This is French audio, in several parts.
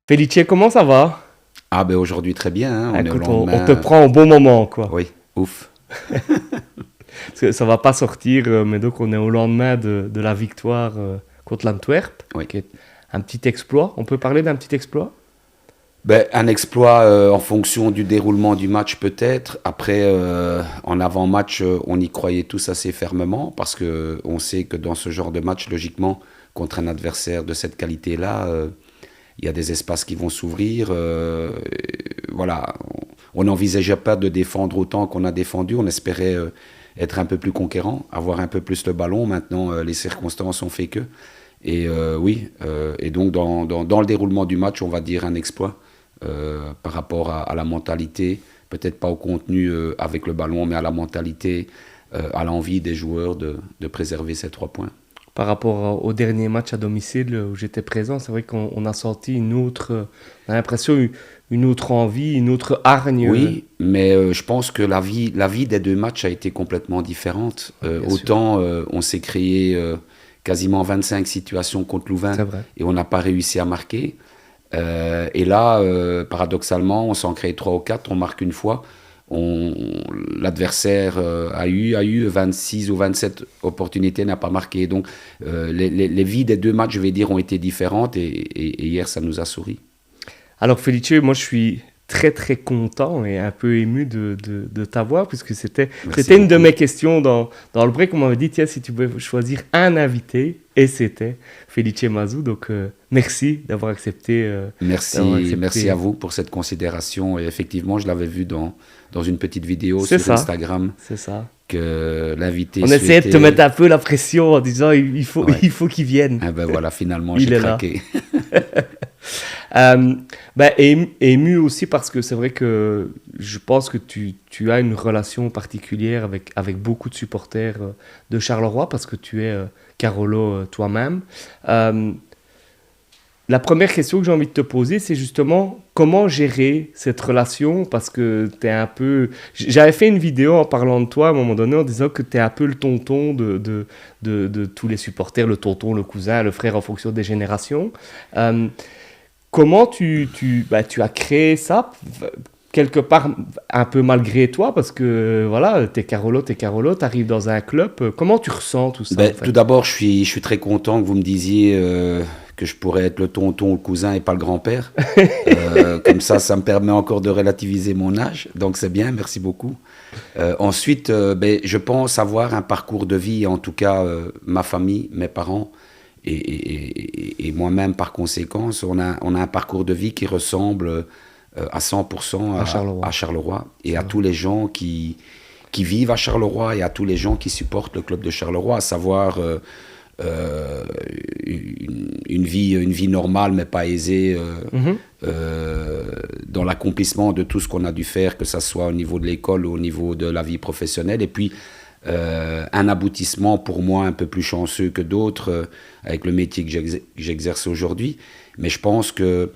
Felice, comment ça va? Ah ben aujourd'hui très bien, hein, on est au Écoute, on te lendemain. prend au bon moment, quoi. Oui, ouf. Parce que ça va pas sortir, mais donc on est au lendemain de la victoire contre l'Antwerp, Oui. qui est un petit exploit. On peut parler d'un petit exploit? Ben, un exploit en fonction du déroulement du match peut-être. Après, en avant-match, on y croyait tous assez fermement parce que on sait que dans ce genre de match, logiquement, contre un adversaire de cette qualité-là, il y a des espaces qui vont s'ouvrir. Voilà, on n'envisageait pas de défendre autant qu'on a défendu. On espérait être un peu plus conquérant, avoir un peu plus le ballon. Maintenant, les circonstances ont fait que. Et oui, et donc dans le déroulement du match, on va dire un exploit par rapport à la mentalité, peut-être pas au contenu avec le ballon, mais à la mentalité, à l'envie des joueurs de préserver ces 3 points. Par rapport au dernier match à domicile où j'étais présent, c'est vrai qu'on a senti une autre, on a l'impression une autre envie, une autre hargne. Oui, mais je pense que la vie des deux matchs a été complètement différente. Bien sûr, Autant on s'est créé quasiment 25 situations contre Louvain c'est vrai. et on n'a pas réussi à marquer. Et là, paradoxalement, on s'en crée 3 ou 4, on marque une fois. On, L'adversaire a eu 26 ou 27 opportunités, n'a pas marqué. Donc les vies des deux matchs, je vais dire, ont été différentes et hier, ça nous a souri. Alors Felice, moi je suis très très content et un peu ému de t'avoir, puisque Merci c'était une de beaucoup. mes questions dans le break. On m'avait dit, tiens, si tu pouvais choisir un invité, et c'était Felice Mazou. Donc merci d'avoir Merci à accepté. vous pour cette considération. Et effectivement, je l'avais vu dans une petite vidéo C'est sur ça, Instagram c'est ça. que l'invité On essayait de te mettre souhaitait. un peu la pression en disant, Ouais. il faut qu'il vienne. Eh ben voilà, finalement, Il j'ai est là. craqué. Euh, ému aussi parce que c'est vrai que je pense que tu as une relation particulière avec beaucoup de supporters de Charleroi parce que tu es Carolo toi-même. Euh, la première question que j'ai envie de te poser, c'est justement comment gérer cette relation parce que tu es un peu... J'avais fait une vidéo en parlant de toi à un moment donné en disant que tu es un peu le tonton de tous les supporters, le tonton, le cousin, le frère en fonction des générations. Euh, Comment tu as créé ça, quelque part un peu malgré toi, parce que voilà, t'es Carolo, t'arrives dans un club, comment tu ressens tout ça en Ben, tout fait? d'abord, je suis très content que vous me disiez que je pourrais être le tonton ou le cousin et pas le grand-père. Comme ça me permet encore de relativiser mon âge. Donc c'est bien, merci beaucoup. Ensuite, ben, je pense avoir un parcours de vie, en tout cas ma famille, mes parents et moi-même par conséquence, on a un parcours de vie qui ressemble à 100% À à Charleroi. Charleroi et C'est à vrai. tous les gens qui vivent à Charleroi et à tous les gens qui supportent le club de Charleroi, à savoir euh, une vie normale mais pas aisée Mhm. dans l'accomplissement de tout ce qu'on a dû faire, que ce soit au niveau de l'école ou au niveau de la vie professionnelle. Et puis, un aboutissement pour moi un peu plus chanceux que d'autres avec le métier que j'exerce aujourd'hui. Mais je pense que,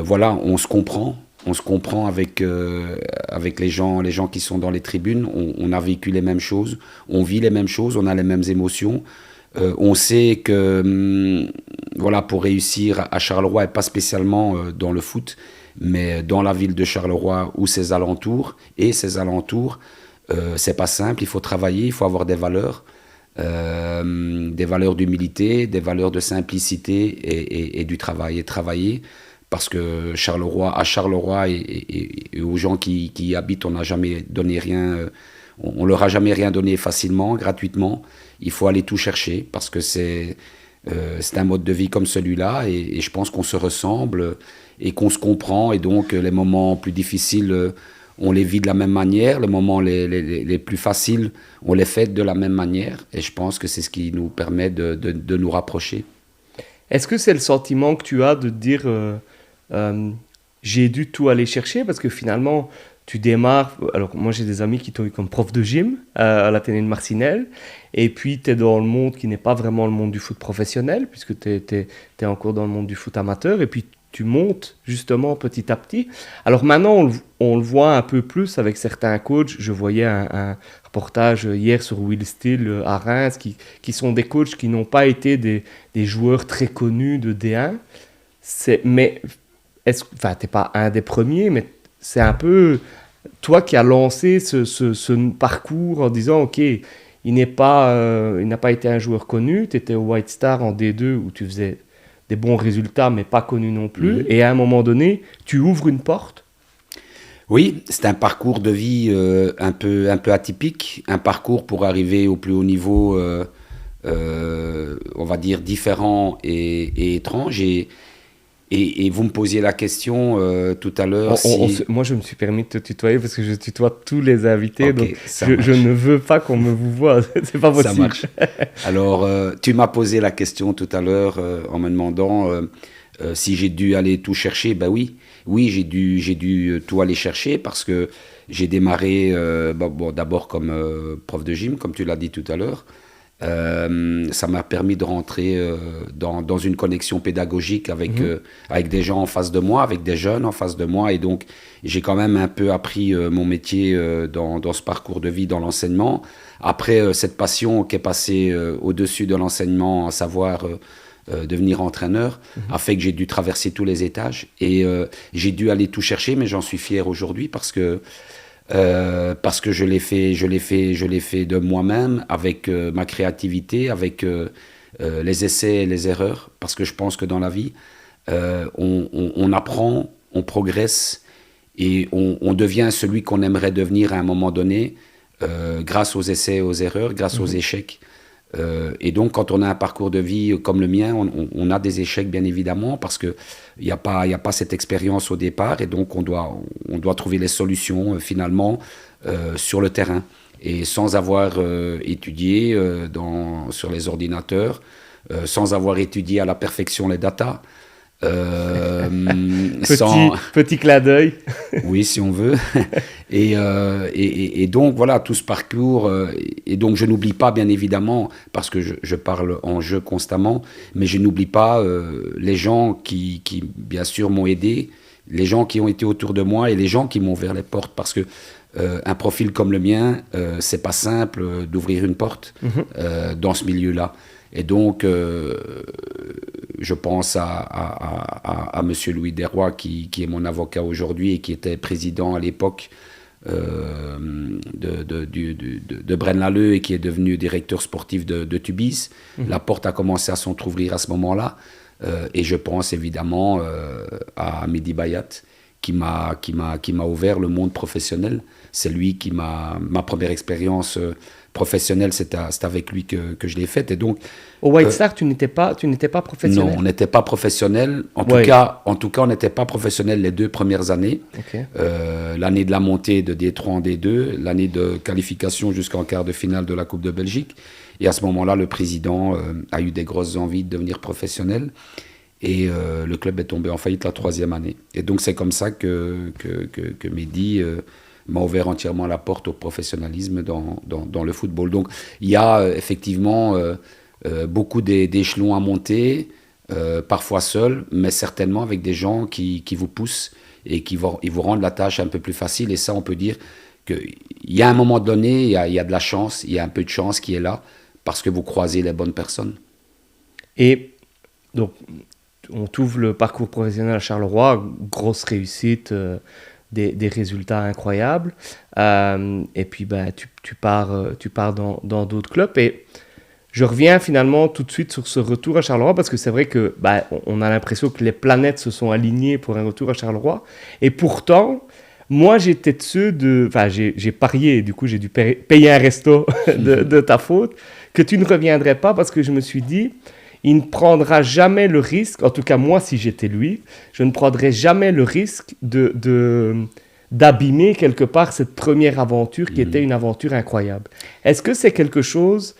voilà, on se comprend. On se comprend avec les gens qui sont dans les tribunes. On a vécu les mêmes choses, on vit les mêmes choses, on a les mêmes émotions. On sait que voilà, pour réussir à Charleroi, et pas spécialement dans le foot, mais dans la ville de Charleroi ou ses alentours, c'est pas simple, il faut travailler, il faut avoir des valeurs d'humilité, des valeurs de simplicité et du travail. Et travailler, parce que à Charleroi et aux gens qui y habitent, on n'a jamais donné rien, on leur a jamais rien donné facilement, gratuitement. Il faut aller tout chercher, parce que c'est un mode de vie comme celui-là, et je pense qu'on se ressemble et qu'on se comprend, et donc les moments plus difficiles, on les vit de la même manière, les moments les plus faciles, on les fait de la même manière, et je pense que c'est ce qui nous permet de nous rapprocher. Est-ce que c'est le sentiment que tu as de te dire euh, j'ai dû tout aller chercher parce que finalement tu démarres. Alors moi j'ai des amis qui t'ont eu comme prof de gym à l'Athénée de Marcinelle et puis tu es dans le monde qui n'est pas vraiment le monde du foot professionnel puisque tu es encore dans le monde du foot amateur et puis tu montes justement petit à petit. Alors maintenant on le voit un peu plus avec certains coachs. Je voyais un reportage hier sur Will Steele à Reims qui sont des coachs qui n'ont pas été des joueurs très connus de D1. Mais Enfin, t'es pas un des premiers, mais c'est un peu toi qui as lancé ce parcours en disant, OK, il n'a pas été un joueur connu, tu étais au White Star en D2 où tu faisais des bons résultats, mais pas connu non plus. Et à un moment donné, tu ouvres une porte. Oui, c'est un parcours de vie un peu atypique, un parcours pour arriver au plus haut niveau, on va dire différent et étrange. Et vous me posiez la question tout à l'heure Moi, je me suis permis de te tutoyer parce que je tutoie tous les invités, Ok, donc ça je marche. ne veux pas qu'on me vous voit, c'est pas Ça possible. marche. Alors, tu m'as posé la question tout à l'heure en me demandant si j'ai dû aller tout chercher. Ben oui, oui, j'ai dû tout aller chercher parce que j'ai démarré bon, d'abord comme prof de gym, comme tu l'as dit tout à l'heure. Ça m'a permis de rentrer dans une connexion pédagogique avec des gens en face de moi, avec des jeunes en face de moi. Et donc, j'ai quand même un peu appris mon métier dans ce parcours de vie, dans l'enseignement. Après, cette passion qui est passée au-dessus de l'enseignement, à savoir devenir entraîneur, a fait que j'ai dû traverser tous les étages. Et j'ai dû aller tout chercher, mais j'en suis fier aujourd'hui parce que je l'ai fait de moi-même, avec ma créativité, avec les essais et les erreurs, parce que je pense que dans la vie, on apprend, on progresse et on devient celui qu'on aimerait devenir à un moment donné, grâce aux essais et aux erreurs, grâce aux échecs. Et donc, quand on a un parcours de vie comme le mien, on a des échecs, bien évidemment, parce qu'il n'y a pas cette expérience au départ, et donc on doit trouver les solutions, finalement, sur le terrain. Et sans avoir étudié sur les ordinateurs, sans avoir étudié à la perfection les datas, Petit clin d'œil. oui, si on veut. Et donc, voilà, tout ce parcours. Et donc, je n'oublie pas, bien évidemment, parce que je parle en jeu constamment, mais je n'oublie pas les gens qui, bien sûr, m'ont aidé, les gens qui ont été autour de moi et les gens qui m'ont ouvert les portes. Parce que un profil comme le mien, c'est pas simple d'ouvrir une porte dans ce milieu-là. Et donc, je pense à Monsieur Louis Desrois, qui est mon avocat aujourd'hui et qui était président à l'époque de Braine-l'Alleud et qui est devenu directeur sportif de Tubize. La porte a commencé à s'entrouvrir à ce moment-là. Et je pense évidemment à Mehdi Bayat, qui m'a ouvert le monde professionnel. C'est lui qui ma première expérience professionnelle, c'est avec lui que je l'ai faite. Et donc, au White Star, tu n'étais pas professionnel? Non, on n'était pas professionnel. En tout cas, on n'était pas professionnel les 2 premières années. Okay. L'année de la montée de D3 en D2, l'année de qualification jusqu'en quart de finale de la Coupe de Belgique. Et à ce moment-là, le président a eu des grosses envies de devenir professionnel. Et le club est tombé en faillite la 3e année. Et donc, c'est comme ça que Mehdi m'a ouvert entièrement la porte au professionnalisme dans le football. Donc, il y a effectivement beaucoup d'échelons à monter, parfois seul, mais certainement avec des gens qui vous poussent et qui vous rendent la tâche un peu plus facile. Et ça, on peut dire qu'il y a un moment donné, il y a de la chance, il y a un peu de chance qui est là, parce que vous croisez les bonnes personnes. Et donc, on t'ouvre le parcours professionnel à Charleroi, grosse réussite, des résultats incroyables. Et puis, tu pars dans d'autres clubs. Et je reviens finalement tout de suite sur ce retour à Charleroi, parce que c'est vrai que on a l'impression que les planètes se sont alignées pour un retour à Charleroi. Et pourtant, moi, j'étais de ceux j'ai parié, du coup, j'ai dû payer un resto de ta faute, que tu ne reviendrais pas, parce que je me suis dit, il ne prendra jamais le risque, en tout cas moi, si j'étais lui, je ne prendrais jamais le risque d'abîmer quelque part cette première aventure qui était une aventure incroyable. Est-ce que c'est quelque chose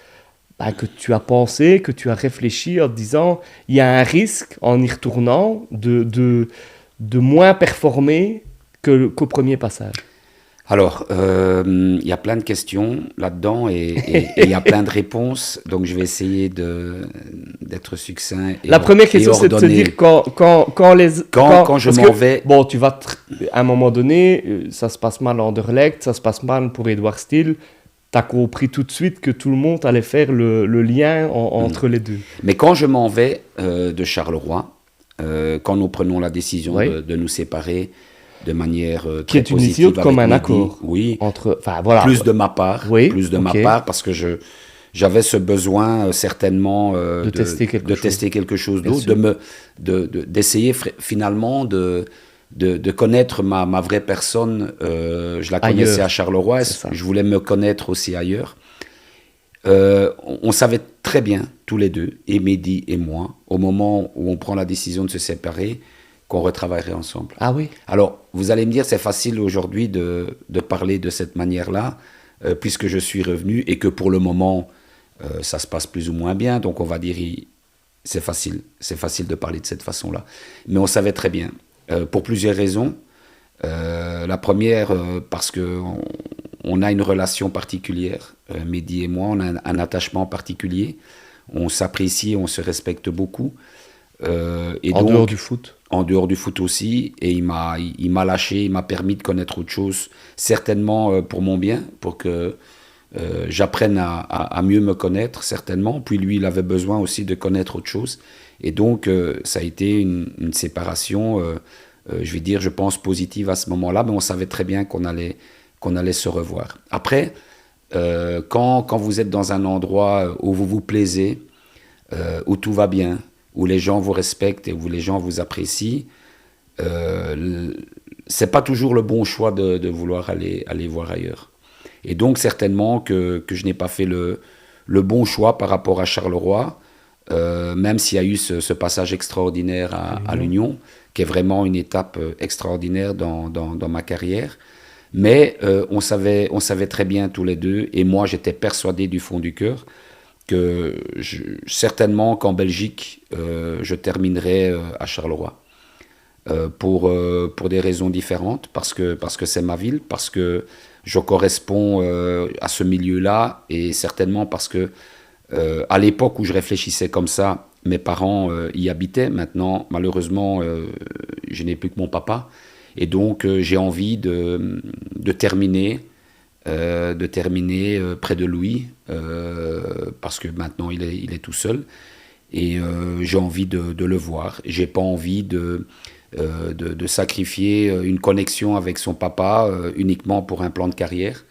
que tu as pensé, que tu as réfléchi en te disant, il y a un risque en y retournant de moins performer qu'au premier passage? Alors, il y a plein de questions là-dedans et il y a plein de réponses. Donc, je vais essayer d'être succinct. La première question, c'est de se dire quand je m'en vais. Bon, à un moment donné, ça se passe mal à Anderlecht, ça se passe mal pour Edouard Steele. Tu as compris tout de suite que tout le monde allait faire le lien entre les deux. Mais quand je m'en vais de Charleroi, quand nous prenons la décision Oui. de nous séparer de manière Qui très est une positive décision comme avec un Mehdi. accord. Oui, Entre, enfin, voilà. plus de ma part, Oui, plus de ma ok. part, parce que j'avais ce besoin certainement De tester quelque chose. tester quelque chose Bien d'autre, sûr. d'essayer finalement de connaître ma vraie personne. Je la connaissais Ailleurs. à Charleroi, C'est ça. je voulais me connaître aussi ailleurs. On savait très bien, tous les deux, et Mehdi et moi, au moment où on prend la décision de se séparer, qu'on retravaillerait ensemble. Ah oui. Alors, vous allez me dire, c'est facile aujourd'hui de parler de cette manière-là, puisque je suis revenu et que pour le moment, ça se passe plus ou moins bien. Donc, on va dire, c'est facile de parler de cette façon-là. Mais on savait très bien, pour plusieurs raisons. La première, parce qu'on a une relation particulière, Mehdi et moi, on a un attachement particulier. On s'apprécie, on se respecte beaucoup. Et En donc, dehors du foot. en dehors du foot aussi, et il m'a lâché, il m'a permis de connaître autre chose, certainement pour mon bien, pour que j'apprenne à mieux me connaître, certainement. Puis lui, il avait besoin aussi de connaître autre chose. Et donc, ça a été une séparation, je vais dire, je pense, positive à ce moment-là, mais on savait très bien qu'on allait se revoir. Après, quand vous êtes dans un endroit où vous vous plaisez, où tout va bien, où les gens vous respectent et où les gens vous apprécient, c'est pas toujours le bon choix de vouloir aller voir ailleurs. Et donc certainement que je n'ai pas fait le bon choix par rapport à Charleroi, même s'il y a eu ce passage extraordinaire à l'Union, qui est vraiment une étape extraordinaire dans ma carrière. Mais on savait très bien tous les deux, et moi j'étais persuadé du fond du cœur, que certainement qu'en Belgique, je terminerai à Charleroi. Pour des raisons différentes, parce que c'est ma ville, parce que je corresponds à ce milieu-là, et certainement parce que à l'époque où je réfléchissais comme ça, mes parents y habitaient. Maintenant, malheureusement, je n'ai plus que mon papa. Et donc, j'ai envie de terminer près de Louis, parce que maintenant il est tout seul, et j'ai envie de le voir. J'ai pas envie de sacrifier une connexion avec son papa uniquement pour un plan de carrière.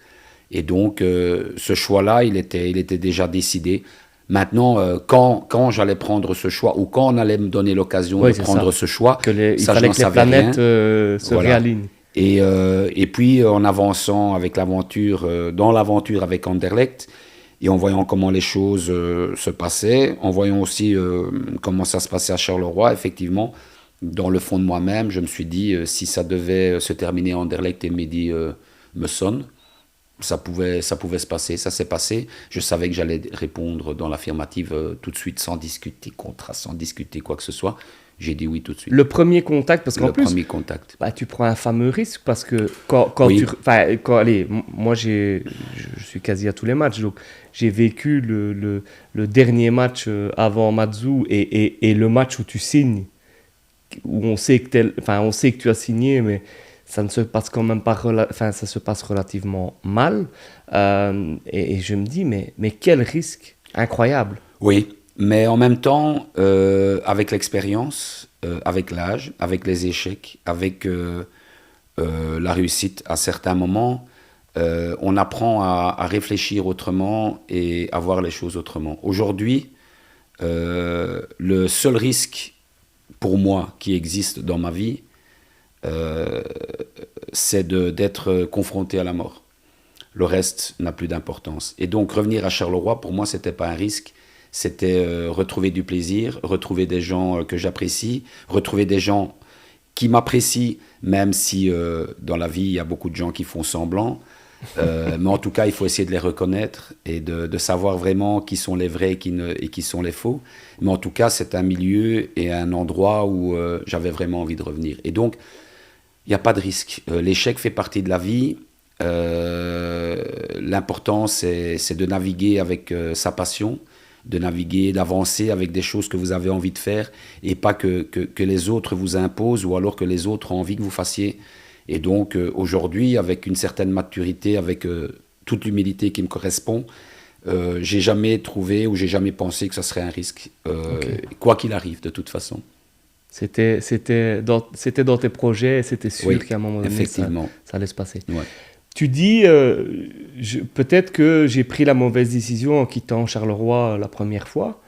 Et donc ce choix-là, il était déjà décidé. Maintenant, quand j'allais prendre ce choix, ou quand on allait me donner l'occasion de prendre ce choix, il ça, fallait je n'en que les savais rien. planètes se réalignent. Et puis en avançant avec l'aventure, dans l'aventure avec Anderlecht, et en voyant comment les choses se passaient, en voyant aussi comment ça se passait à Charleroi, effectivement, dans le fond de moi-même, je me suis dit, si ça devait se terminer à Anderlecht et Mehdi me sonne, ça pouvait se passer, ça s'est passé. Je savais que j'allais répondre dans l'affirmative tout de suite, sans discuter contrat, sans discuter quoi que ce soit. J'ai dit oui tout de suite. Le premier contact, parce qu'en plus, premier contact. Bah, tu prends un fameux risque, parce que quand Oui. allez, moi je suis quasi à tous les matchs, donc j'ai vécu le dernier match avant Matsu et le match où tu signes, où on sait que tu as signé, mais ça ne se passe quand même pas, ça se passe relativement mal. Et je me dis, mais quel risque incroyable. Oui, mais en même temps, avec l'expérience, avec l'âge, avec les échecs, avec la réussite à certains moments, on apprend à réfléchir autrement et à voir les choses autrement. Aujourd'hui, le seul risque pour moi qui existe dans ma vie, c'est d'être confronté à la mort. Le reste n'a plus d'importance. Et donc revenir à Charleroi, pour moi, c'était pas un risque. C'était retrouver du plaisir, retrouver des gens que j'apprécie, retrouver des gens qui m'apprécient, même si dans la vie, il y a beaucoup de gens qui font semblant. Mais en tout cas, il faut essayer de les reconnaître et de savoir vraiment qui sont les vrais et qui sont les faux. Mais en tout cas, c'est un milieu et un endroit où j'avais vraiment envie de revenir. Et donc, il n'y a pas de risque. L'échec fait partie de la vie. L'important, c'est de naviguer avec sa passion, de naviguer, d'avancer avec des choses que vous avez envie de faire, et pas que les autres vous imposent, ou alors que les autres ont envie que vous fassiez. Et donc aujourd'hui, avec une certaine maturité, avec toute l'humilité qui me correspond, j'ai jamais trouvé ou j'ai jamais pensé que ça serait un risque, quoi qu'il arrive de toute façon. C'était dans tes projets et c'était sûr Oui, qu'à un moment donné, effectivement. ça allait se passer. Ouais. Tu dis, peut-être que j'ai pris la mauvaise décision en quittant Charleroi la première fois,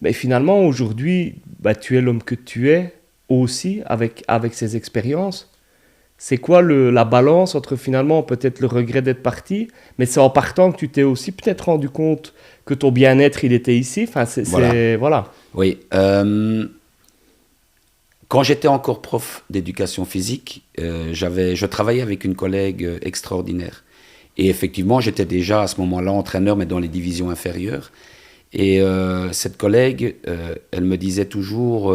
mais finalement, aujourd'hui, bah, tu es l'homme que tu es aussi avec ces expériences. C'est quoi la balance entre finalement peut-être le regret d'être parti, mais c'est en partant que tu t'es aussi peut-être rendu compte que ton bien-être, il était ici. Enfin, voilà. Oui. Quand j'étais encore prof d'éducation physique, je travaillais avec une collègue extraordinaire. Et effectivement, j'étais déjà à ce moment-là entraîneur, mais dans les divisions inférieures. Et cette collègue, elle me disait toujours,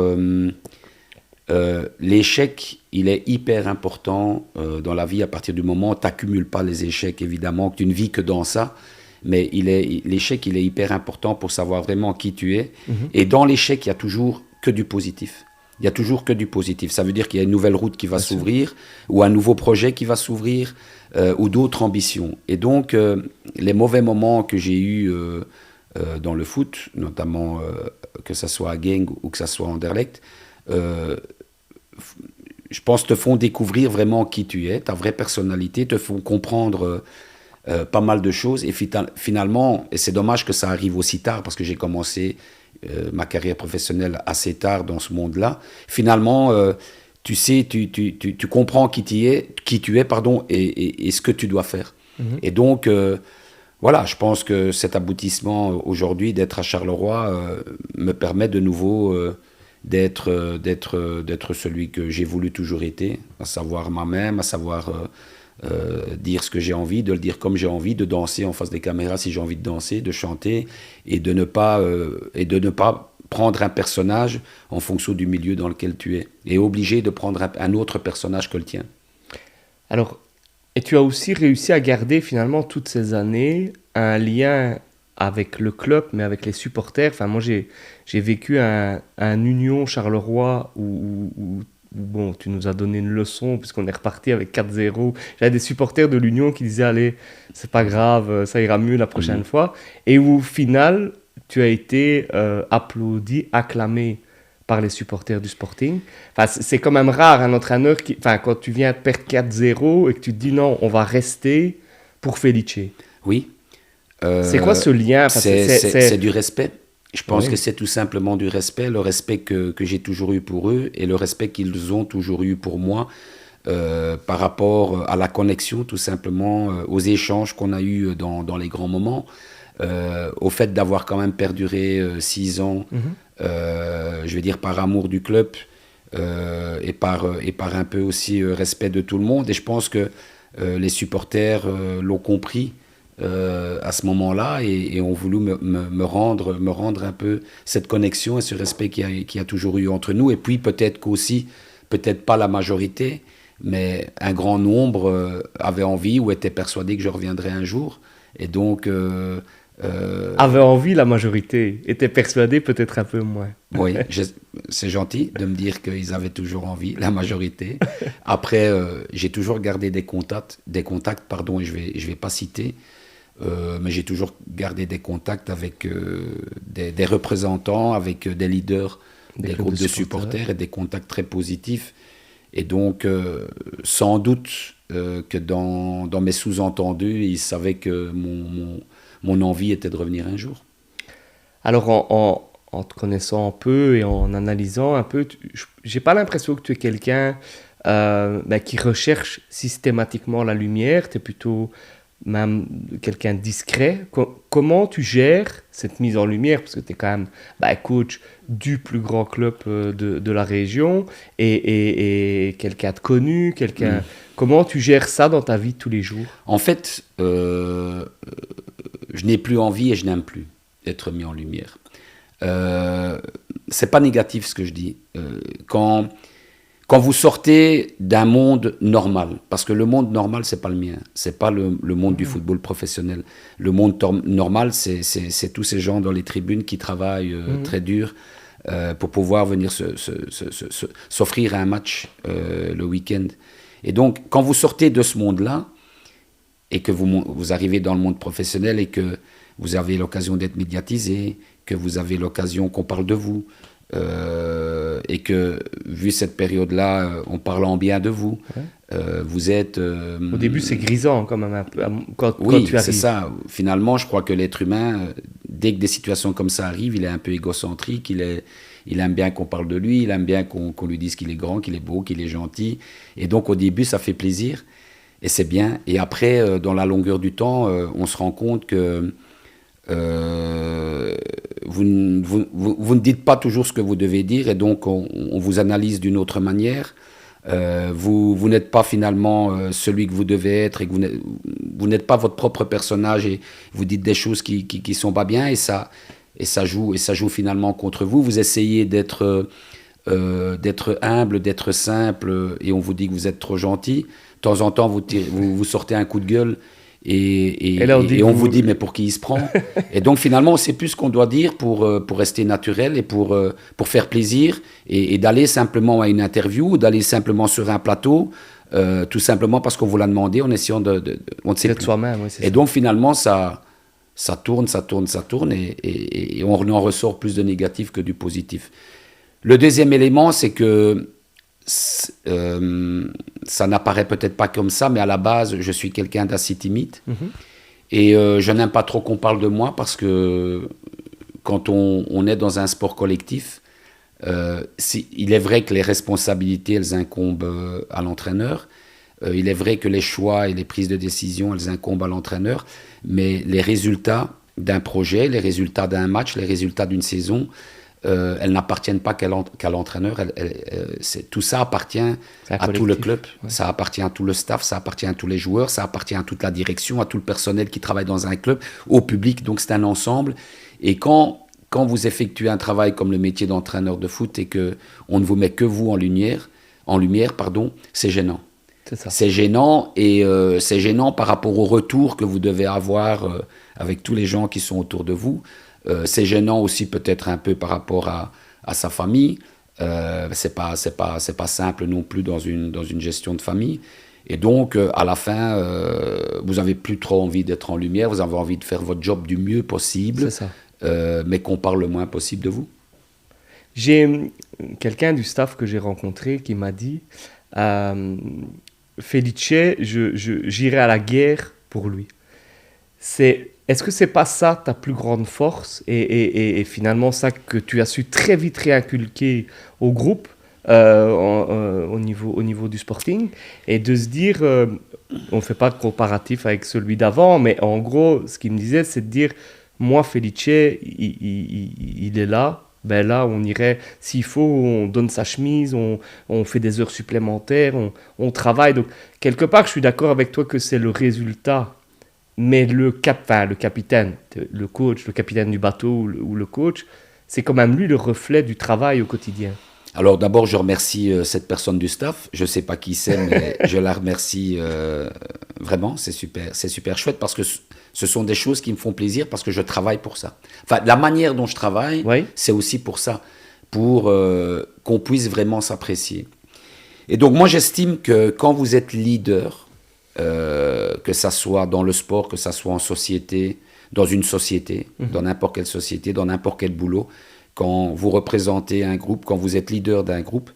l'échec, il est hyper important dans la vie à partir du moment où tu n'accumules pas les échecs, évidemment, que tu ne vis que dans ça. Mais l'échec, il est hyper important pour savoir vraiment qui tu es. Et dans l'échec, il y a toujours que du positif. Il y a toujours que du positif. Ça veut dire qu'il y a une nouvelle route qui va s'ouvrir, ou un nouveau projet qui va s'ouvrir, ou d'autres ambitions. Et donc, les mauvais moments que j'ai eus dans le foot, notamment que ce soit à Genk ou que ce soit à Anderlecht, je pense te font découvrir vraiment qui tu es, ta vraie personnalité, te font comprendre pas mal de choses. Et finalement, et c'est dommage que ça arrive aussi tard, parce que j'ai commencé ma carrière professionnelle assez tard dans ce monde-là. Finalement, tu sais, tu comprends qui tu es, et ce que tu dois faire. Et donc, voilà, je pense que cet aboutissement aujourd'hui d'être à Charleroi me permet de nouveau d'être celui que j'ai voulu toujours être, à savoir moi-même, à savoir dire ce que j'ai envie, de le dire comme j'ai envie, de danser en face des caméras si j'ai envie de danser, de chanter, et de ne pas prendre un personnage en fonction du milieu dans lequel tu es, et obligé de prendre un autre personnage que le tien. Alors, et tu as aussi réussi à garder finalement toutes ces années un lien avec le club, mais avec les supporters. Enfin, moi, j'ai vécu un Union Charleroi où bon, tu nous as donné une leçon puisqu'on est reparti avec 4-0. J'avais des supporters de l'Union qui disaient, allez, c'est pas grave, ça ira mieux la prochaine fois. Et où, au final, tu as été applaudi, acclamé par les supporters du Sporting. Enfin, c'est quand même rare un entraîneur quand tu viens de perdre 4-0 et que tu te dis non, on va rester pour Felice. Oui. C'est quoi ce lien? Enfin, c'est du respect. Je pense Oui. que c'est tout simplement du respect, le respect que j'ai toujours eu pour eux et le respect qu'ils ont toujours eu pour moi par rapport à la connexion, tout simplement, aux échanges qu'on a eus dans les grands moments, au fait d'avoir quand même perduré 6 ans, je vais dire par amour du club et par un peu aussi respect de tout le monde. Et je pense que les supporters l'ont compris à ce moment-là et ont voulu me rendre un peu cette connexion et ce respect qu'il y a toujours eu entre nous. Et puis peut-être qu'aussi, peut-être pas la majorité, mais un grand nombre avait envie ou était persuadé que je reviendrais un jour. Et donc... avait envie, la majorité. Était persuadé, peut-être un peu moins. Oui, c'est gentil de me dire qu'ils avaient toujours envie, la majorité. Après, j'ai toujours gardé des contacts, pardon, et je vais pas citer, mais j'ai toujours gardé des contacts avec des représentants, avec des leaders, des groupes de supporters et des contacts très positifs. Et donc, sans doute que dans mes sous-entendus, ils savaient que mon envie était de revenir un jour. Alors, en te connaissant un peu et en analysant un peu, j'ai pas l'impression que tu es quelqu'un qui recherche systématiquement la lumière. Tu es plutôt même quelqu'un de discret. Comment tu gères cette mise en lumière? Parce que tu es quand même coach du plus grand club de la région et quelqu'un de connu. Comment tu gères ça dans ta vie de tous les jours? En fait, je n'ai plus envie et je n'aime plus être mis en lumière. C'est pas négatif ce que je dis. Quand vous sortez d'un monde normal, parce que le monde normal, c'est pas le mien, c'est pas le monde du football professionnel. Le monde normal, c'est tous ces gens dans les tribunes qui travaillent très dur pour pouvoir venir s'offrir un match le week-end. Et donc, quand vous sortez de ce monde-là, et que vous arrivez dans le monde professionnel et que vous avez l'occasion d'être médiatisé, que vous avez l'occasion qu'on parle de vous, et que, vu cette période-là, en parlant bien de vous, Ouais. vous êtes... Au début, c'est grisant quand même un peu, quand oui, tu arrives. c'est ça. Finalement, je crois que l'être humain, dès que des situations comme ça arrivent, il est un peu égocentrique, il aime bien qu'on parle de lui, il aime bien qu'on lui dise qu'il est grand, qu'il est beau, qu'il est gentil. Et donc, au début, ça fait plaisir, et c'est bien. Et après, dans la longueur du temps, on se rend compte que vous ne dites pas toujours ce que vous devez dire, et donc on vous analyse d'une autre manière. Vous n'êtes pas finalement celui que vous devez être, et que vous n'êtes pas votre propre personnage, et vous dites des choses qui sont pas bien, et ça joue finalement contre vous. Vous essayez d'être humble, d'être simple, et on vous dit que vous êtes trop gentil. De temps en temps, vous sortez un coup de gueule, Et là, et on vous dit mais pour qui il se prend. Et donc finalement on ne sait plus ce qu'on doit dire pour rester naturel, et pour faire plaisir, et d'aller simplement à une interview, ou d'aller simplement sur un plateau, tout simplement parce qu'on vous l'a demandé, en essayant on ne sait d'être plus. soi-même, oui, c'est Et ça. donc finalement ça tourne, et on en ressort plus de négatif que du positif. Le deuxième élément, c'est que ça n'apparaît peut-être pas comme ça, mais à la base, je suis quelqu'un d'assez timide. Mhm. Et je n'aime pas trop qu'on parle de moi, parce que quand on est dans un sport collectif, il est vrai que les responsabilités, elles incombent à l'entraîneur. Il est vrai que les choix et les prises de décision, elles incombent à l'entraîneur. Mais les résultats d'un projet, les résultats d'un match, les résultats d'une saison, elles n'appartiennent pas qu'à l'entraîneur. Tout ça appartient à tout le club, ouais. ça appartient à tout le staff, ça appartient à tous les joueurs, ça appartient à toute la direction, à tout le personnel qui travaille dans un club, au public. Donc c'est un ensemble. Et quand vous effectuez un travail comme le métier d'entraîneur de foot, et qu'on ne vous met que vous en lumière, c'est gênant. C'est ça. C'est gênant, et c'est gênant par rapport au retour que vous devez avoir avec tous les gens qui sont autour de vous. C'est gênant aussi peut-être un peu par rapport à sa famille. C'est pas simple non plus dans une gestion de famille. Et donc, à la fin, vous n'avez plus trop envie d'être en lumière, vous avez envie de faire votre job du mieux possible, C'est ça. mais qu'on parle le moins possible de vous. J'ai quelqu'un du staff que j'ai rencontré qui m'a dit Felice, j'irai à la guerre pour lui. Est-ce que c'est pas ça ta plus grande force, et finalement ça que tu as su très vite réinculquer au groupe au niveau du Sporting, et de se dire, on ne fait pas de comparatif avec celui d'avant, mais en gros ce qu'il me disait, c'est de dire, moi Felice, il est là, ben là on irait, s'il faut on donne sa chemise, on fait des heures supplémentaires, on travaille. Donc quelque part je suis d'accord avec toi que c'est le résultat. Mais le capitaine, le coach, le capitaine du bateau, ou le coach, c'est quand même lui le reflet du travail au quotidien. Alors d'abord, je remercie cette personne du staff. Je ne sais pas qui c'est, mais je la remercie vraiment. C'est super chouette, parce que ce sont des choses qui me font plaisir, parce que je travaille pour ça. Enfin, la manière dont je travaille, Oui. c'est aussi pour ça, pour qu'on puisse vraiment s'apprécier. Et donc moi, j'estime que quand vous êtes leader, que ça soit dans le sport, que ça soit en société, dans une société, dans n'importe quelle société, dans n'importe quel boulot, quand vous représentez un groupe, quand vous êtes leader d'un groupe,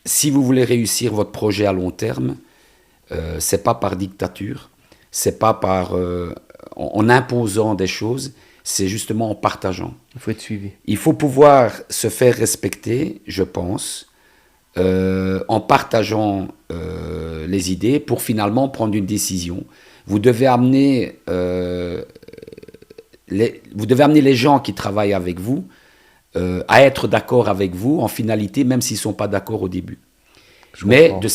si vous voulez réussir votre projet à long terme, c'est pas par dictature, c'est pas en imposant des choses, c'est justement en partageant. Il faut être suivi. Il faut pouvoir se faire respecter, je pense, en partageant les idées, pour finalement prendre une décision. Vous devez amener les gens qui travaillent avec vous à être d'accord avec vous en finalité, même s'ils ne sont pas d'accord au début. Mais de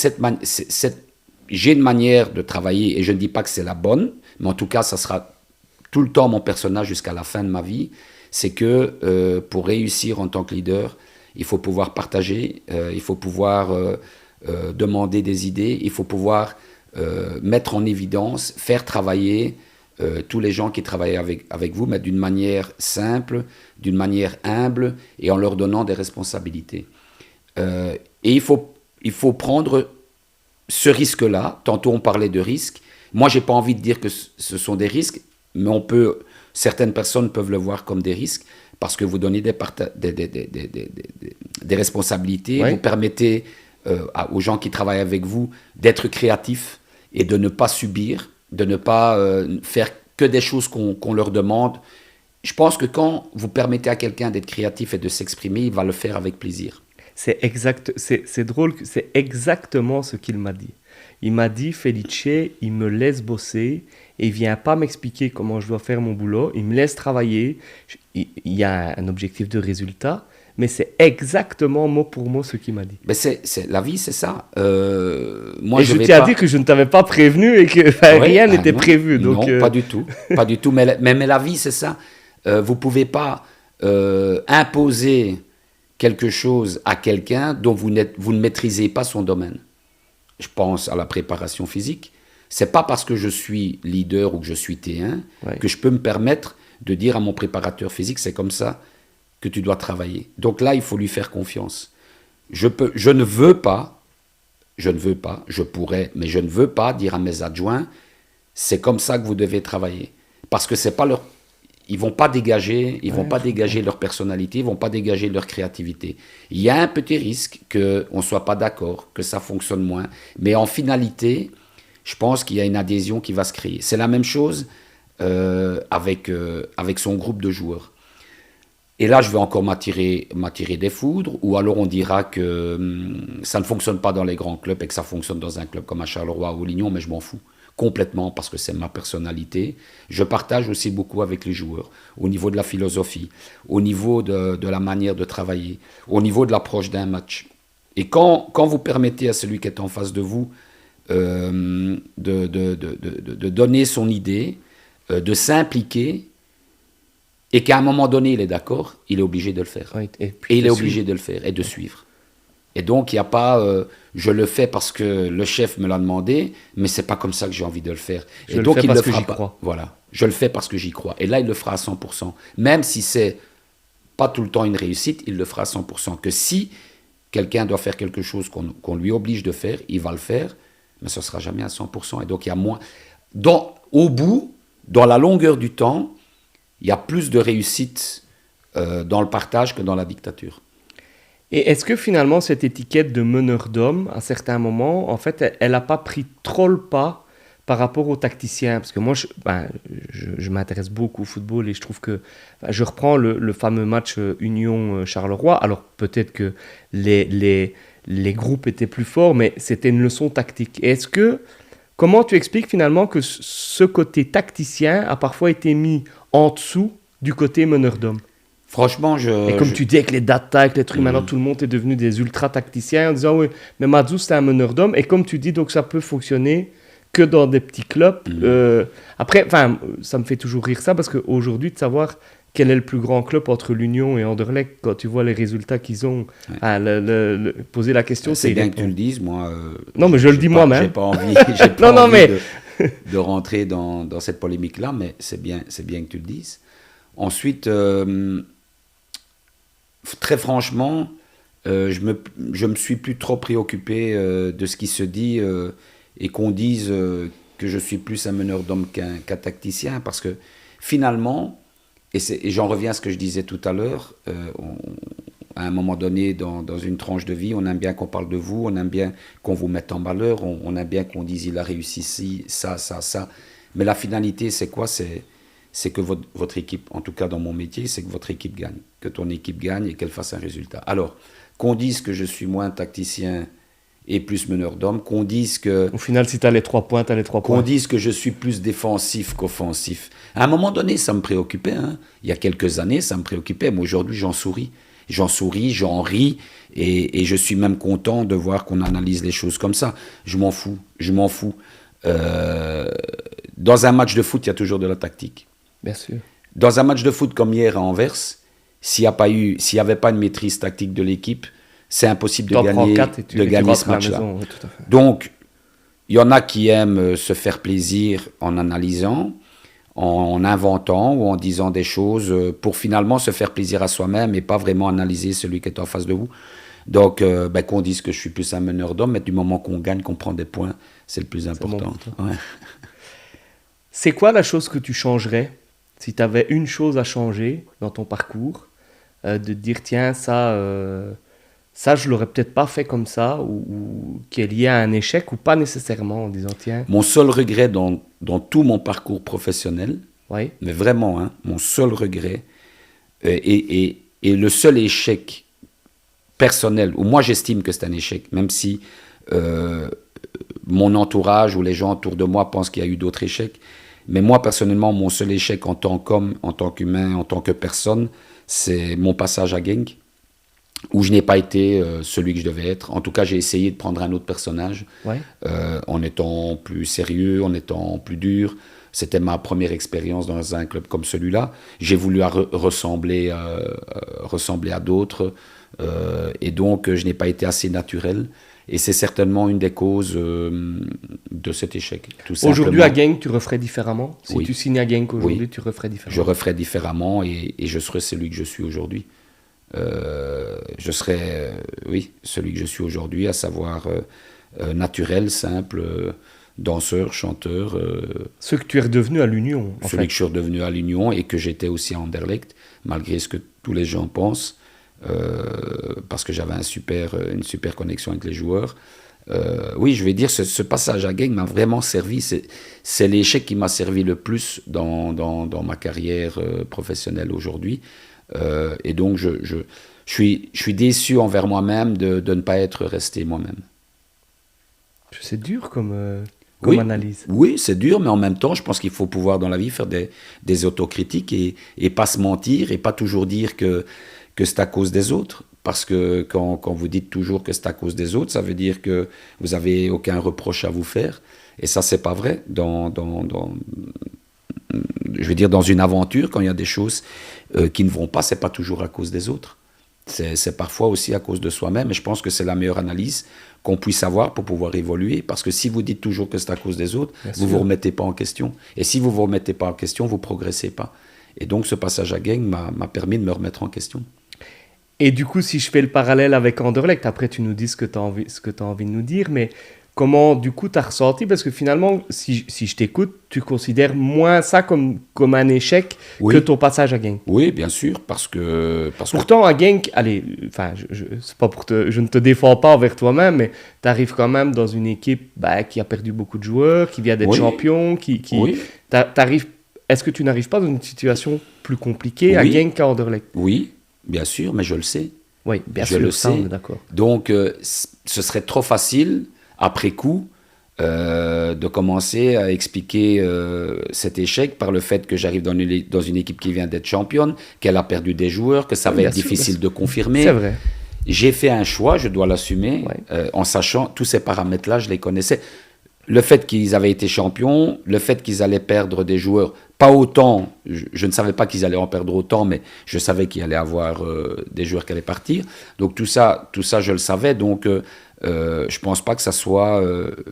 j'ai une manière de travailler, et je ne dis pas que c'est la bonne, mais en tout cas, ça sera tout le temps mon personnage jusqu'à la fin de ma vie. C'est que pour réussir en tant que leader, il faut pouvoir partager, il faut pouvoir demander des idées, il faut pouvoir mettre en évidence, faire travailler tous les gens qui travaillent avec vous, mais d'une manière simple, d'une manière humble, et en leur donnant des responsabilités. Et il faut prendre ce risque-là. Tantôt on parlait de risques. Moi, j'ai pas envie de dire que ce sont des risques, mais certaines personnes peuvent le voir comme des risques, parce que vous donnez des responsabilités, Ouais. vous permettez aux gens qui travaillent avec vous d'être créatifs et de ne pas subir, de ne pas faire que des choses qu'on leur demande. Je pense que quand vous permettez à quelqu'un d'être créatif et de s'exprimer, il va le faire avec plaisir. C'est drôle, c'est exactement ce qu'il m'a dit. Il m'a dit, Felice, il me laisse bosser et il vient pas m'expliquer comment je dois faire mon boulot. Il me laisse travailler. Il y a un objectif de résultat, mais c'est exactement mot pour mot ce qu'il m'a dit. Mais la vie, c'est ça. Moi, Et je tiens à dire que je ne t'avais pas prévenu et que rien n'était prévu. Donc, non, pas du tout. Pas du tout. Mais la vie, c'est ça. Vous ne pouvez pas imposer quelque chose à quelqu'un dont vous ne maîtrisez pas son domaine. Je pense à la préparation physique. C'est pas parce que je suis leader ou que je suis T1 que je peux me permettre de dire à mon préparateur physique, c'est comme ça que tu dois travailler. Donc là, il faut lui faire confiance. Je ne veux pas, je pourrais, mais je ne veux pas dire à mes adjoints, c'est comme ça que vous devez travailler. Parce que c'est pas leur... Ils vont pas dégager leur personnalité, ils vont pas dégager leur créativité. Il y a un petit risque qu'on ne soit pas d'accord, que ça fonctionne moins. Mais en finalité, je pense qu'il y a une adhésion qui va se créer. C'est la même chose avec son groupe de joueurs. Et là, je vais encore m'attirer des foudres, ou alors on dira que ça ne fonctionne pas dans les grands clubs et que ça fonctionne dans un club comme à Charleroi ou Lignon, mais je m'en fous complètement parce que c'est ma personnalité. Je partage aussi beaucoup avec les joueurs, au niveau de la philosophie, au niveau de la manière de travailler, au niveau de l'approche d'un match. Et quand vous permettez à celui qui est en face de vous de donner son idée, de s'impliquer, et qu'à un moment donné, il est d'accord, il est obligé de le faire. Oui, et il est obligé de le faire et de suivre. Et donc, il n'y a pas je le fais parce que le chef me l'a demandé, mais c'est pas comme ça que j'ai envie de le faire. Et donc, il le fera pas. Crois. Voilà, je le fais parce que j'y crois. Et là, il le fera à 100%. Même si c'est pas tout le temps une réussite, il le fera à 100%. Que si quelqu'un doit faire quelque chose qu'on lui oblige de faire, il va le faire, mais ce ne sera jamais à 100%. Et donc, il y a moins... Au bout, dans la longueur du temps, il y a plus de réussite dans le partage que dans la dictature. Et est-ce que finalement, cette étiquette de meneur d'homme, à certains moments, en fait, elle n'a pas pris trop le pas par rapport aux tacticiens? Parce que moi, je m'intéresse beaucoup au football et je trouve que... je reprends le fameux match Union-Charleroi. Alors, peut-être que les groupes étaient plus forts, mais c'était une leçon tactique. Et comment tu expliques finalement que ce côté tacticien a parfois été mis en dessous du côté meneur d'homme? Franchement, Et comme tu dis, avec les data, avec les trucs, maintenant tout le monde est devenu des ultra-tacticiens en disant oui, mais Madzou c'est un meneur d'homme. Et comme tu dis, donc ça peut fonctionner que dans des petits clubs. Après, ça me fait toujours rire ça parce qu'aujourd'hui, de savoir quel est le plus grand club entre l'Union et Anderlecht, quand tu vois les résultats qu'ils ont, poser la question, c'est bien que tu le dises, moi. Non, mais je le dis moi-même. J'ai pas envie, de rentrer dans cette polémique-là, mais c'est bien que tu le dises. Ensuite, très franchement, je me suis plus trop préoccupé de ce qui se dit et qu'on dise que je suis plus un meneur d'homme qu'un tacticien, parce que finalement, et j'en reviens à ce que je disais tout à l'heure, à un moment donné, dans une tranche de vie, on aime bien qu'on parle de vous, on aime bien qu'on vous mette en valeur, on aime bien qu'on dise il a réussi ci, ça. Mais la finalité, c'est quoi ? C'est que votre équipe, en tout cas dans mon métier, c'est que votre équipe gagne, que ton équipe gagne et qu'elle fasse un résultat. Alors, qu'on dise que je suis moins tacticien et plus meneur d'homme, qu'on dise que... Au final, si tu as les 3 points, tu as les 3 points. Qu'on dise que je suis plus défensif qu'offensif. À un moment donné, ça me préoccupait. Il y a quelques années, ça me préoccupait. Mais aujourd'hui, j'en souris. J'en ris. Et je suis même content de voir qu'on analyse les choses comme ça. Je m'en fous. Dans un match de foot, il y a toujours de la tactique. Bien sûr. Dans un match de foot comme hier à Anvers, s'il n'y avait pas une maîtrise tactique de l'équipe, c'est impossible de gagner ce match-là. Oui, donc, il y en a qui aiment se faire plaisir en analysant, en inventant ou en disant des choses pour finalement se faire plaisir à soi-même et pas vraiment analyser celui qui est en face de vous. Donc, qu'on dise que je suis plus un meneur d'homme, mais du moment qu'on gagne, qu'on prend des points, c'est le plus important. Ouais. C'est quoi la chose que tu changerais si tu avais une chose à changer dans ton parcours? de dire tiens, ça je l'aurais peut-être pas fait comme ça, ou qui est lié à un échec, ou pas nécessairement, en disant tiens. Mon seul regret dans tout mon parcours professionnel, Oui, mais vraiment, hein, mon seul regret, et le seul échec personnel, où moi j'estime que c'est un échec, même si mon entourage ou les gens autour de moi pensent qu'il y a eu d'autres échecs, mais moi personnellement, mon seul échec en tant qu'homme, en tant qu'humain, en tant que personne, c'est mon passage à Genk, où je n'ai pas été celui que je devais être. En tout cas, j'ai essayé de prendre un autre personnage, ouais. en étant plus sérieux, en étant plus dur. C'était ma première expérience dans un club comme celui-là. J'ai voulu ressembler à d'autres, et donc je n'ai pas été assez naturel. Et c'est certainement une des causes de cet échec. Tout Aujourd'hui, à simplement. Genk, tu referais différemment? Si Oui. tu signes à Genk aujourd'hui, Oui. tu referais Je différemment? referais différemment et je serais celui que je suis aujourd'hui. Je serais, oui, celui que je suis aujourd'hui, à savoir naturel, simple, danseur, chanteur, Ce que tu es redevenu à l'Union, en celui fait. que je suis redevenu à l'Union et que j'étais aussi à Anderlecht, malgré ce que tous les gens pensent, parce que j'avais une super connexion avec les joueurs. Oui, je vais dire, ce passage à Genk m'a vraiment servi. C'est l'échec qui m'a servi le plus dans ma carrière professionnelle aujourd'hui. Et donc, je suis déçu envers moi-même de ne pas être resté moi-même. C'est dur comme Oui, analyse. oui, c'est dur, mais en même temps, je pense qu'il faut pouvoir dans la vie faire des autocritiques et pas se mentir et pas toujours dire que c'est à cause des autres. Parce que quand vous dites toujours que c'est à cause des autres, ça veut dire que vous n'avez aucun reproche à vous faire. Et ça, c'est pas vrai. Je veux dire, dans une aventure, quand il y a des choses qui ne vont pas, c'est pas toujours à cause des autres. C'est parfois aussi à cause de soi-même. Et je pense que c'est la meilleure analyse qu'on puisse avoir pour pouvoir évoluer. Parce que si vous dites toujours que c'est à cause des autres, Bien vous ne sûr. vous remettez pas en question. Et si vous ne vous remettez pas en question, vous ne progressez pas. Et donc, ce passage à Genk m'a permis de me remettre en question. Et du coup, si je fais le parallèle avec Anderlecht, après tu nous dis ce que tu as envie de nous dire, mais comment du coup tu as ressenti? Parce que finalement, si je t'écoute, tu considères moins ça comme un échec Oui. que ton passage à Genk. Oui, bien sûr, parce que Pourtant, à Genk, allez, enfin, c'est pas je ne te défends pas envers toi-même, mais tu arrives quand même dans une équipe qui a perdu beaucoup de joueurs, qui vient d'être Oui. champion, oui, Est-ce que tu n'arrives pas dans une situation plus compliquée à Oui. Genk qu'à Anderlecht? oui, bien sûr, mais je le sais. Oui, bien Je sûr, le ça, sais. on est d'accord. Donc, ce serait trop facile, après coup, de commencer à expliquer cet échec par le fait que j'arrive dans une équipe qui vient d'être championne, qu'elle a perdu des joueurs, que ça va Oui, être bien sûr, difficile bien de confirmer. C'est vrai. J'ai fait un choix, je dois l'assumer, Ouais. en sachant tous ces paramètres-là, je les connaissais. Le fait qu'ils avaient été champions, le fait qu'ils allaient perdre des joueurs, pas autant, je ne savais pas qu'ils allaient en perdre autant, mais je savais qu'il allait avoir des joueurs qui allaient partir. Donc tout ça, je le savais. Donc je pense pas que ça soit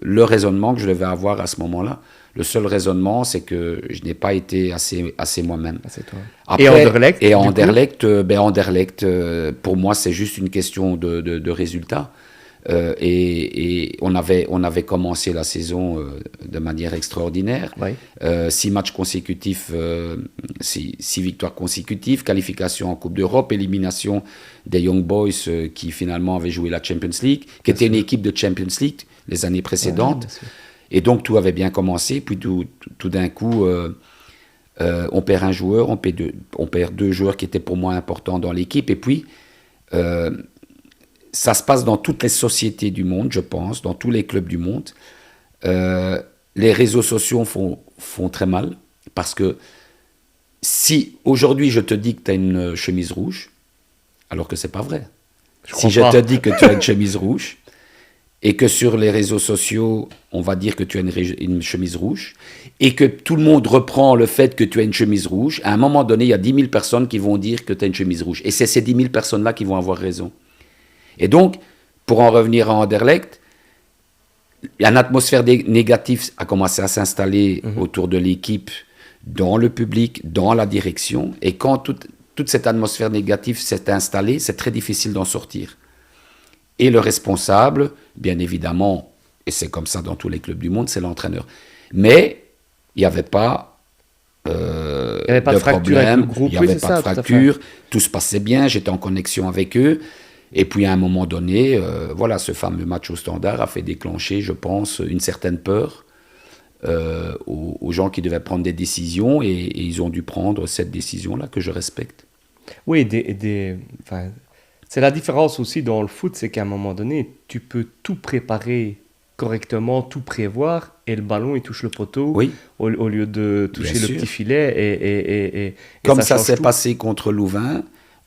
le raisonnement que je devais avoir à ce moment-là. Le seul raisonnement, c'est que je n'ai pas été assez moi-même. Ah, c'est toi. Après, Et Anderlecht, et du coup Anderlecht, pour moi, c'est juste une question de résultat. Et on avait commencé la saison de manière extraordinaire. Oui. 6 matchs consécutifs, 6 victoires consécutives, qualification en Coupe d'Europe, élimination des Young Boys qui finalement avaient joué la Champions League, qui était une équipe de Champions League les années précédentes. bien sûr. Et donc tout avait bien commencé, puis tout d'un coup, on perd un joueur, on perd 2 joueurs qui étaient pour moi importants dans l'équipe, et puis ça se passe dans toutes les sociétés du monde, je pense, dans tous les clubs du monde. Les réseaux sociaux font très mal, parce que si aujourd'hui je te dis que tu as une chemise rouge, alors que c'est pas vrai. Si je te dis que tu as une chemise rouge, et que sur les réseaux sociaux, on va dire que tu as une chemise rouge, et que tout le monde reprend le fait que tu as une chemise rouge, à un moment donné, il y a 10 000 personnes qui vont dire que tu as une chemise rouge. Et c'est ces 10 000 personnes-là qui vont avoir raison. Et donc, pour en revenir à Anderlecht, une atmosphère négative a commencé à s'installer autour de l'équipe, dans le public, dans la direction. Et quand toute cette atmosphère négative s'est installée, c'est très difficile d'en sortir. Et le responsable, bien évidemment, et c'est comme ça dans tous les clubs du monde, c'est l'entraîneur. Mais il n'y avait pas Il n'y avait pas de fracture avec le groupe, il n'y oui, avait c'est pas de ça, tout à fait. fracture, tout se passait bien, j'étais en connexion avec eux. Et puis à un moment donné, voilà, ce fameux match au Standard a fait déclencher, je pense, une certaine peur aux gens qui devaient prendre des décisions, et ils ont dû prendre cette décision-là que je respecte. Oui, enfin, c'est la différence aussi dans le foot, c'est qu'à un moment donné, tu peux tout préparer correctement, tout prévoir, et le ballon, il touche le poteau Oui, au lieu de bien toucher le sûr. petit filet, et Comme ça ça change s'est tout. passé contre Louvain,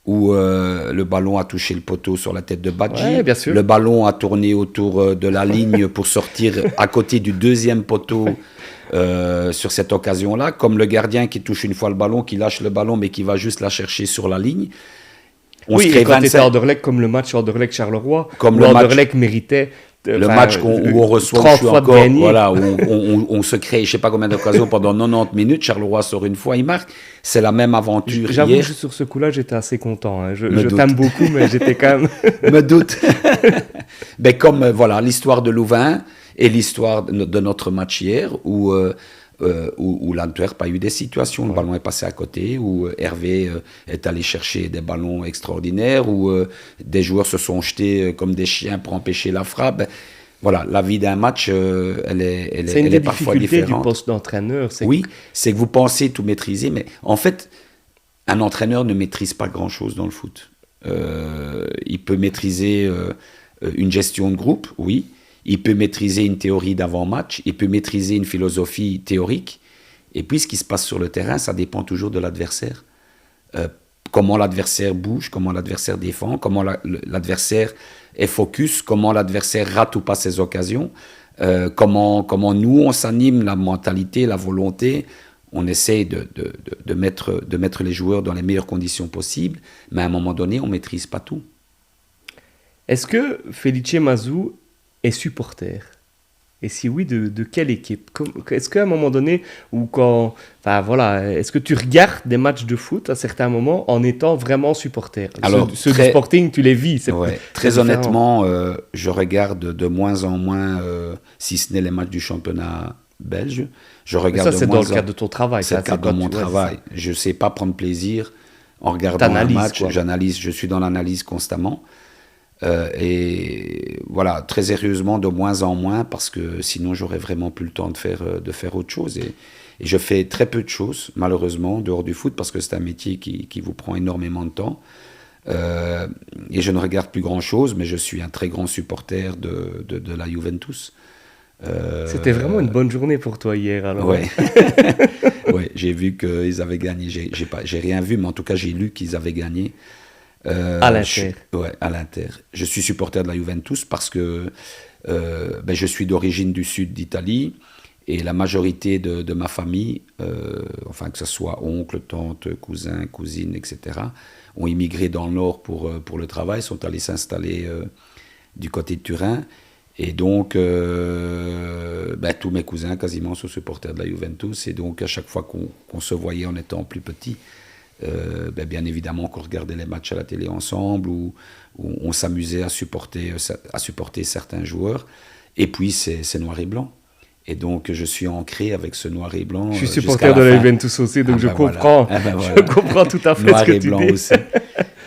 où le ballon a touché le poteau sur la tête de Ouais, Badji, bien sûr. le ballon a tourné autour de la ligne pour sortir à côté du deuxième poteau sur cette occasion-là, comme le gardien qui touche une fois le ballon, qui lâche le ballon, mais qui va juste la chercher sur la ligne. On se Oui, crée et quand tu étais 25, à Anderlecht, comme le match Anderlecht-Charleroi, comme où le match Anderlecht méritait le enfin, match où on reçoit, où je 30 suis fois de encore, gagner. voilà, où on se crée, je sais pas combien d'occasions pendant 90 minutes, Charleroi sort une fois, il marque. C'est la même aventure J'avoue hier. que sur ce coup-là, j'étais assez content. Hein. Me Je doute. t'aime beaucoup, mais j'étais quand même... Me doute. Mais comme voilà l'histoire de Louvain et l'histoire de notre match hier où l'Antwerp a eu des situations, le Ouais. ballon est passé à côté, où Hervé est allé chercher des ballons extraordinaires, où des joueurs se sont jetés comme des chiens pour empêcher la frappe. Ben, voilà, la vie d'un match, C'est une elle des est parfois difficultés du différente. poste d'entraîneur. Oui, c'est que vous pensez tout maîtriser, mais en fait, un entraîneur ne maîtrise pas grand-chose dans le foot. Il peut maîtriser une gestion de groupe, oui. Il peut maîtriser une théorie d'avant-match. Il peut maîtriser une philosophie théorique. Et puis, ce qui se passe sur le terrain, ça dépend toujours de l'adversaire. Comment l'adversaire bouge, comment l'adversaire défend, comment l'adversaire est focus, comment l'adversaire rate ou pas ses occasions, comment nous, on s'anime, la mentalité, la volonté. On essaye de mettre les joueurs dans les meilleures conditions possibles, mais à un moment donné, on ne maîtrise pas tout. Est-ce que Felice Mazou est supporter? Et si oui, de quelle équipe? Est-ce qu'à un moment donné, ou quand, enfin voilà, est-ce que tu regardes des matchs de foot à certains moments en étant vraiment supporter? Alors, Ceux du Sporting, tu les vis. Ouais, C'est très différent. honnêtement, je regarde de moins en moins, si ce n'est les matchs du championnat belge. Je Mais regarde ça, de c'est dans moins le cadre de ton travail. C'est le cadre de quand mon tu- ouais, travail. Je ne sais pas prendre plaisir en regardant un T'analyses, match. quoi. J'analyse, je suis dans l'analyse constamment. Et voilà, très sérieusement, de moins en moins, parce que sinon, j'aurais vraiment plus le temps de faire autre chose. Et je fais très peu de choses, malheureusement, dehors du foot, parce que c'est un métier qui vous prend énormément de temps. Et je ne regarde plus grand-chose, mais je suis un très grand supporter de la Juventus. C'était vraiment une bonne journée pour toi hier, alors. Ouais. Ouais, j'ai vu qu'ils avaient gagné. J'ai rien vu, mais en tout cas, j'ai lu qu'ils avaient gagné. À l'Inter. Ouais, à l'Inter. Je suis supporter de la Juventus parce que je suis d'origine du sud d'Italie et la majorité de ma famille, enfin que ce soit oncle, tante, cousin, cousine, etc., ont immigré dans le nord pour le travail, sont allés s'installer du côté de Turin. Et donc, tous mes cousins quasiment sont supporters de la Juventus. Et donc, à chaque fois qu'on se voyait en étant plus petit, bien évidemment qu'on regardait les matchs à la télé ensemble, ou on s'amusait à supporter certains joueurs. Et puis, c'est noir et blanc. Et donc, je suis ancré avec ce noir et blanc. Je suis jusqu'à supporter de la fin. Juventus aussi, donc je Voilà. comprends. Voilà. Je comprends tout à fait Noir ce que et tu blanc dis. aussi.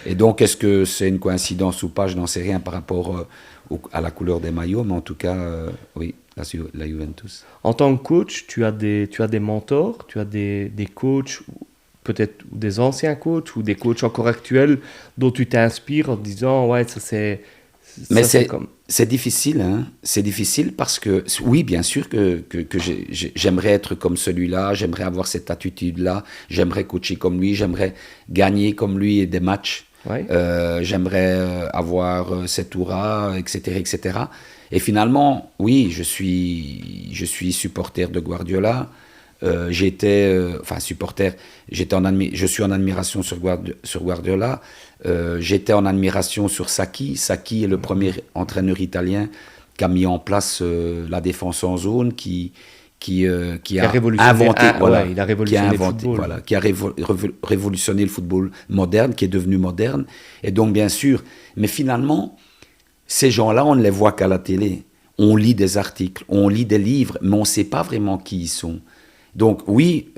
Et donc, est-ce que c'est une coïncidence ou pas? Je n'en sais rien par rapport à la couleur des maillots, mais en tout cas, oui, la Juventus. En tant que coach, tu as des mentors, tu as des coachs, peut-être des anciens coachs ou des coachs encore actuels dont tu t'inspires en te disant, ouais, ça c'est... Mais ça, comme... c'est difficile, hein. C'est difficile parce que, oui, bien sûr que j'aimerais être comme celui-là, j'aimerais avoir cette attitude-là, j'aimerais coacher comme lui, j'aimerais gagner comme lui des matchs. Ouais. J'aimerais avoir cette aura, etc., etc. Et finalement, oui, je suis supporter de Guardiola. Supporter. Je suis en admiration sur Guardiola. J'étais en admiration sur Sacchi. Sacchi est le premier entraîneur italien qui a mis en place la défense en zone, qui a révolutionné, inventé, il a révolutionné le football. voilà, qui a révolutionné le football moderne, qui est devenu moderne. Et donc, bien sûr, mais finalement, ces gens-là, on ne les voit qu'à la télé. On lit des articles, on lit des livres, mais on ne sait pas vraiment qui ils sont. Donc oui,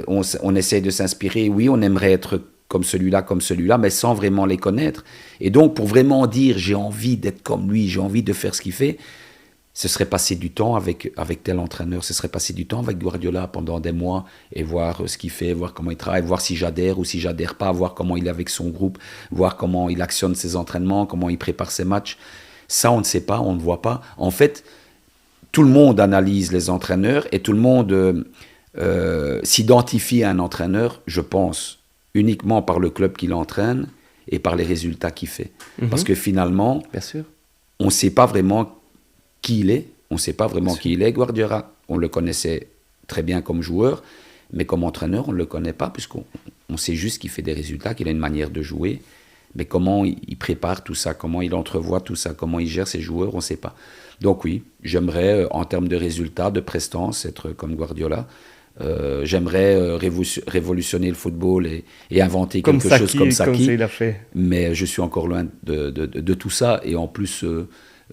on essaie de s'inspirer, oui, on aimerait être comme celui-là, mais sans vraiment les connaître. Et donc, pour vraiment dire, j'ai envie d'être comme lui, j'ai envie de faire ce qu'il fait, ce serait passer du temps avec tel entraîneur, ce serait passer du temps avec Guardiola pendant des mois et voir ce qu'il fait, voir comment il travaille, voir si j'adhère ou si j'adhère pas, voir comment il est avec son groupe, voir comment il actionne ses entraînements, comment il prépare ses matchs. Ça, on ne sait pas, on ne voit pas. En fait, tout le monde analyse les entraîneurs et tout le monde s'identifie à un entraîneur, je pense, uniquement par le club qu'il entraîne et par les résultats qu'il fait. Parce que finalement, bien sûr, on ne sait pas vraiment qui il est. On ne sait pas vraiment qui il est, Guardiola. On le connaissait très bien comme joueur, mais comme entraîneur, on ne le connaît pas, puisqu'on sait juste qu'il fait des résultats, qu'il a une manière de jouer. Mais comment il prépare tout ça, comment il entrevoit tout ça, comment il gère ses joueurs, on ne sait pas. Donc oui, j'aimerais, en termes de résultats, de prestance, être comme Guardiola. J'aimerais révolutionner le football et inventer comme quelque Saki, chose comme Saki. Ça, il a fait. Mais je suis encore loin de tout ça. Et en plus,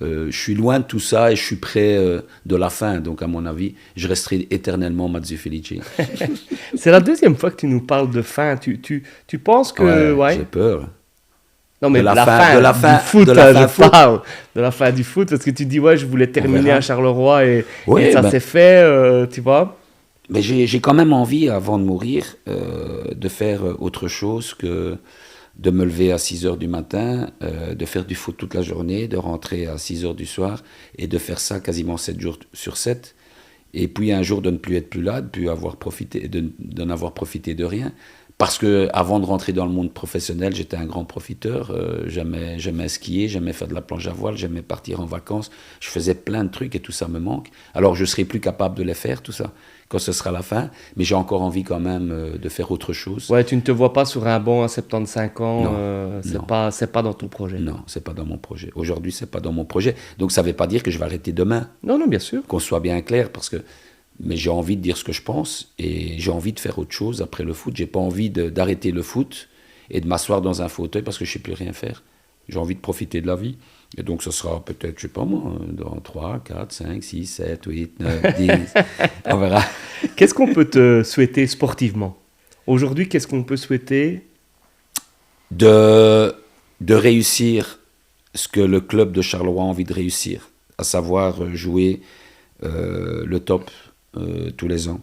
je suis loin de tout ça et je suis près de la fin. Donc, à mon avis, je resterai éternellement Mazzio Felici. C'est la deuxième fois que tu nous parles de fin. Tu penses que... Ouais. J'ai peur. Non, mais de la fin du foot, je parle. De la fin du foot, parce que tu dis, ouais, je voulais terminer à Charleroi et ça s'est fait, tu vois. Mais j'ai quand même envie, avant de mourir, de faire autre chose que de me lever à 6 heures du matin, de faire du foot toute la journée, de rentrer à 6 heures du soir et de faire ça quasiment 7 jours sur 7. Et puis un jour de ne plus être plus là, de n'en avoir profité de rien. Parce que avant de rentrer dans le monde professionnel, j'étais un grand profiteur. J'aimais skier, j'aimais faire de la planche à voile, j'aimais partir en vacances. Je faisais plein de trucs et tout ça me manque. Alors je serai plus capable de les faire, tout ça, quand ce sera la fin. Mais j'ai encore envie quand même de faire autre chose. Ouais, tu ne te vois pas sur un banc à 75 ans. Non. C'est pas dans ton projet. Non, c'est pas dans mon projet. Aujourd'hui, c'est pas dans mon projet. Donc ça ne veut pas dire que je vais arrêter demain. Non, bien sûr. Qu'on soit bien clair, parce que... Mais j'ai envie de dire ce que je pense et j'ai envie de faire autre chose après le foot. J'ai pas envie d'arrêter le foot et de m'asseoir dans un fauteuil parce que je sais plus rien faire. J'ai envie de profiter de la vie. Et donc, ce sera peut-être, je sais pas moi, dans 3, 4, 5, 6, 7, 8, 9, 10. On verra. Qu'est-ce qu'on peut te souhaiter sportivement ? Aujourd'hui, qu'est-ce qu'on peut souhaiter ? De réussir ce que le club de Charleroi a envie de réussir, à savoir jouer le top tous les ans.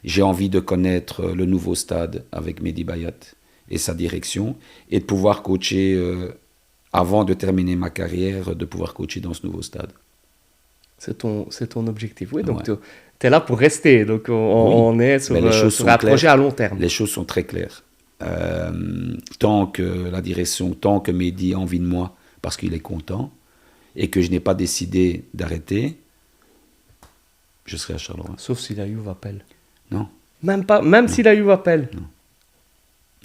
J'ai envie de connaître le nouveau stade avec Mehdi Bayat et sa direction et de pouvoir coacher, avant de terminer ma carrière, de pouvoir coacher dans ce nouveau stade. C'est ton objectif. Oui, donc tu es là pour rester. Donc on est sur un projet à long terme. Les choses sont très claires. Tant que la direction, tant que Mehdi a envie de moi parce qu'il est content et que je n'ai pas décidé d'arrêter, je serai à Charleroi. Sauf si la Juve appelle. Non. Même si la Juve appelle.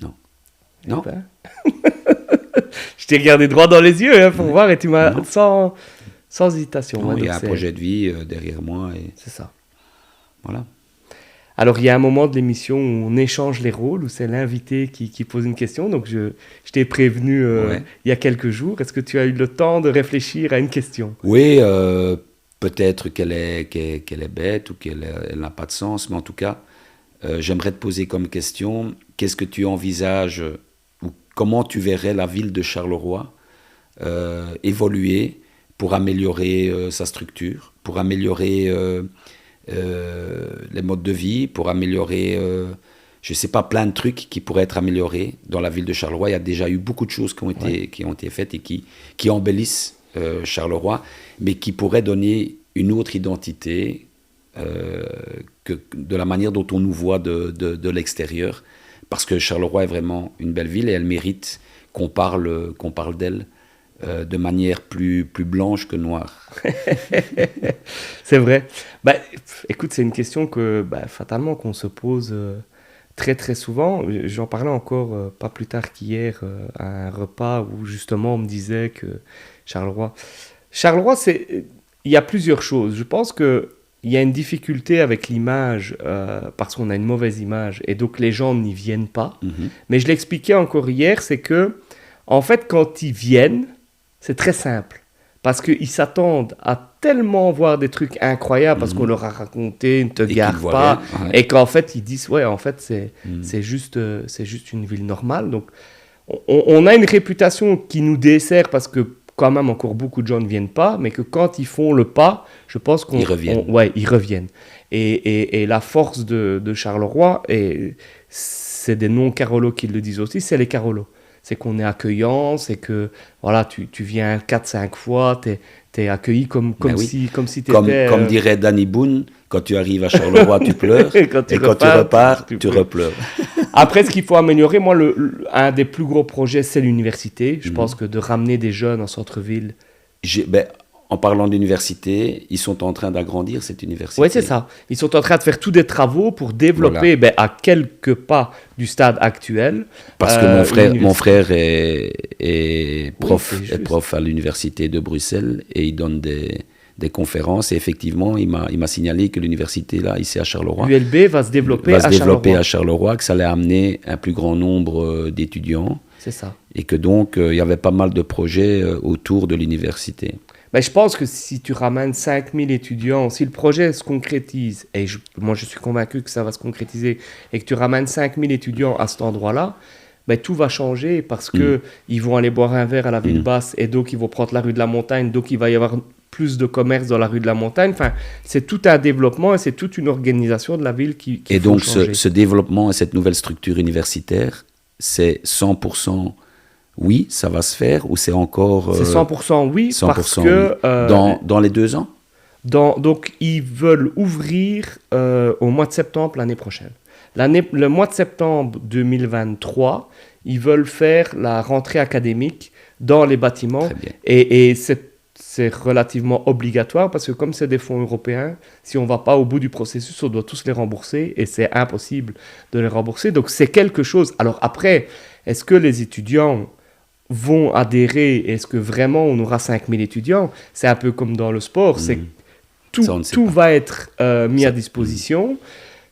Non. Ben... je t'ai regardé droit dans les yeux pour voir et tu m'as sans hésitation. Non, il y a un projet de vie derrière moi. Et... C'est ça. Voilà. Alors, il y a un moment de l'émission où on échange les rôles, où c'est l'invité qui pose une question. Donc, je t'ai prévenu il y a quelques jours. Est-ce que tu as eu le temps de réfléchir à une question ? Oui, peut-être qu'elle est bête ou qu'elle n'a pas de sens, mais en tout cas, j'aimerais te poser comme question, qu'est-ce que tu envisages ou comment tu verrais la ville de Charleroi évoluer pour améliorer sa structure, pour améliorer les modes de vie, pour améliorer, je ne sais pas, plein de trucs qui pourraient être améliorés dans la ville de Charleroi. Il y a déjà eu beaucoup de choses qui ont été faites et qui embellissent Charleroi, mais qui pourrait donner une autre identité que de la manière dont on nous voit de l'extérieur, parce que Charleroi est vraiment une belle ville et elle mérite qu'on parle d'elle de manière plus blanche que noire. C'est vrai. Écoute, c'est une question que fatalement qu'on se pose très très souvent. J'en parlais encore pas plus tard qu'hier à un repas où justement on me disait que Charleroi, il y a plusieurs choses. Je pense qu'il y a une difficulté avec l'image parce qu'on a une mauvaise image et donc les gens n'y viennent pas. Mm-hmm. Mais je l'expliquais encore hier, c'est que en fait quand ils viennent, c'est très simple. parce qu'ils s'attendent à tellement voir des trucs incroyables parce qu'on leur a raconté, ne te gare pas, et qu'en fait ils disent ouais, en fait c'est juste une ville normale. Donc on a une réputation qui nous dessert parce que quand même encore beaucoup de gens ne viennent pas, mais que quand ils font le pas, je pense ils reviennent. Ils reviennent. Et la force de Charleroi, et c'est des non-Carolos qui le disent aussi, c'est les Carolos. C'est qu'on est accueillant, c'est que voilà, tu viens 4-5 fois, t'es accueilli comme si t'étais... Comme dirait Danny Boone, quand tu arrives à Charleroi, tu pleures, et quand tu repars, tu repleures. Après, ce qu'il faut améliorer, moi, un des plus gros projets, c'est l'université. Je pense que de ramener des jeunes en centre-ville... En parlant d'université, ils sont en train d'agrandir cette université. Oui, c'est ça. Ils sont en train de faire tous des travaux pour développer à quelques pas du stade actuel. Parce que mon frère est prof à l'université de Bruxelles et il donne des conférences. Et effectivement, il m'a signalé que l'université, là, ici à Charleroi... L'ULB va se développer à Charleroi, que ça allait amener un plus grand nombre d'étudiants. C'est ça. Et que donc, il y avait pas mal de projets autour de l'université. Ben, je pense que si tu ramènes 5000 étudiants, si le projet se concrétise, et moi je suis convaincu que ça va se concrétiser, et que tu ramènes 5000 étudiants à cet endroit-là, ben, tout va changer parce qu'ils vont aller boire un verre à la ville basse, et donc ils vont prendre la rue de la Montagne, donc il va y avoir plus de commerce dans la rue de la Montagne. Enfin, c'est tout un développement et c'est toute une organisation de la ville qui et donc ce développement et cette nouvelle structure universitaire, c'est 100%... Oui, ça va se faire, ou c'est encore... c'est 100% oui, 100% parce que... Dans les 2 ans donc, ils veulent ouvrir au mois de septembre l'année prochaine. Le mois de septembre 2023, ils veulent faire la rentrée académique dans les bâtiments. Et c'est relativement obligatoire, parce que comme c'est des fonds européens, si on ne va pas au bout du processus, on doit tous les rembourser, et c'est impossible de les rembourser. Donc, c'est quelque chose... Alors après, est-ce que les étudiants... vont adhérer, est-ce que vraiment on aura 5000 étudiants? C'est un peu comme dans le sport, c'est tout va être mis à disposition.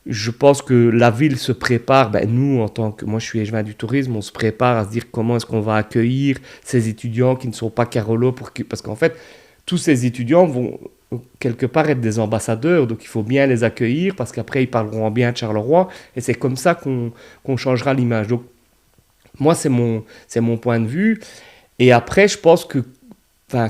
Je pense que la ville se prépare, nous en tant que, moi je viens du tourisme, on se prépare à se dire comment est-ce qu'on va accueillir ces étudiants qui ne sont pas Carolos, parce qu'en fait tous ces étudiants vont quelque part être des ambassadeurs, donc il faut bien les accueillir parce qu'après ils parleront bien de Charleroi, et c'est comme ça qu'on changera l'image. Donc moi, c'est mon point de vue. Et après, je pense que,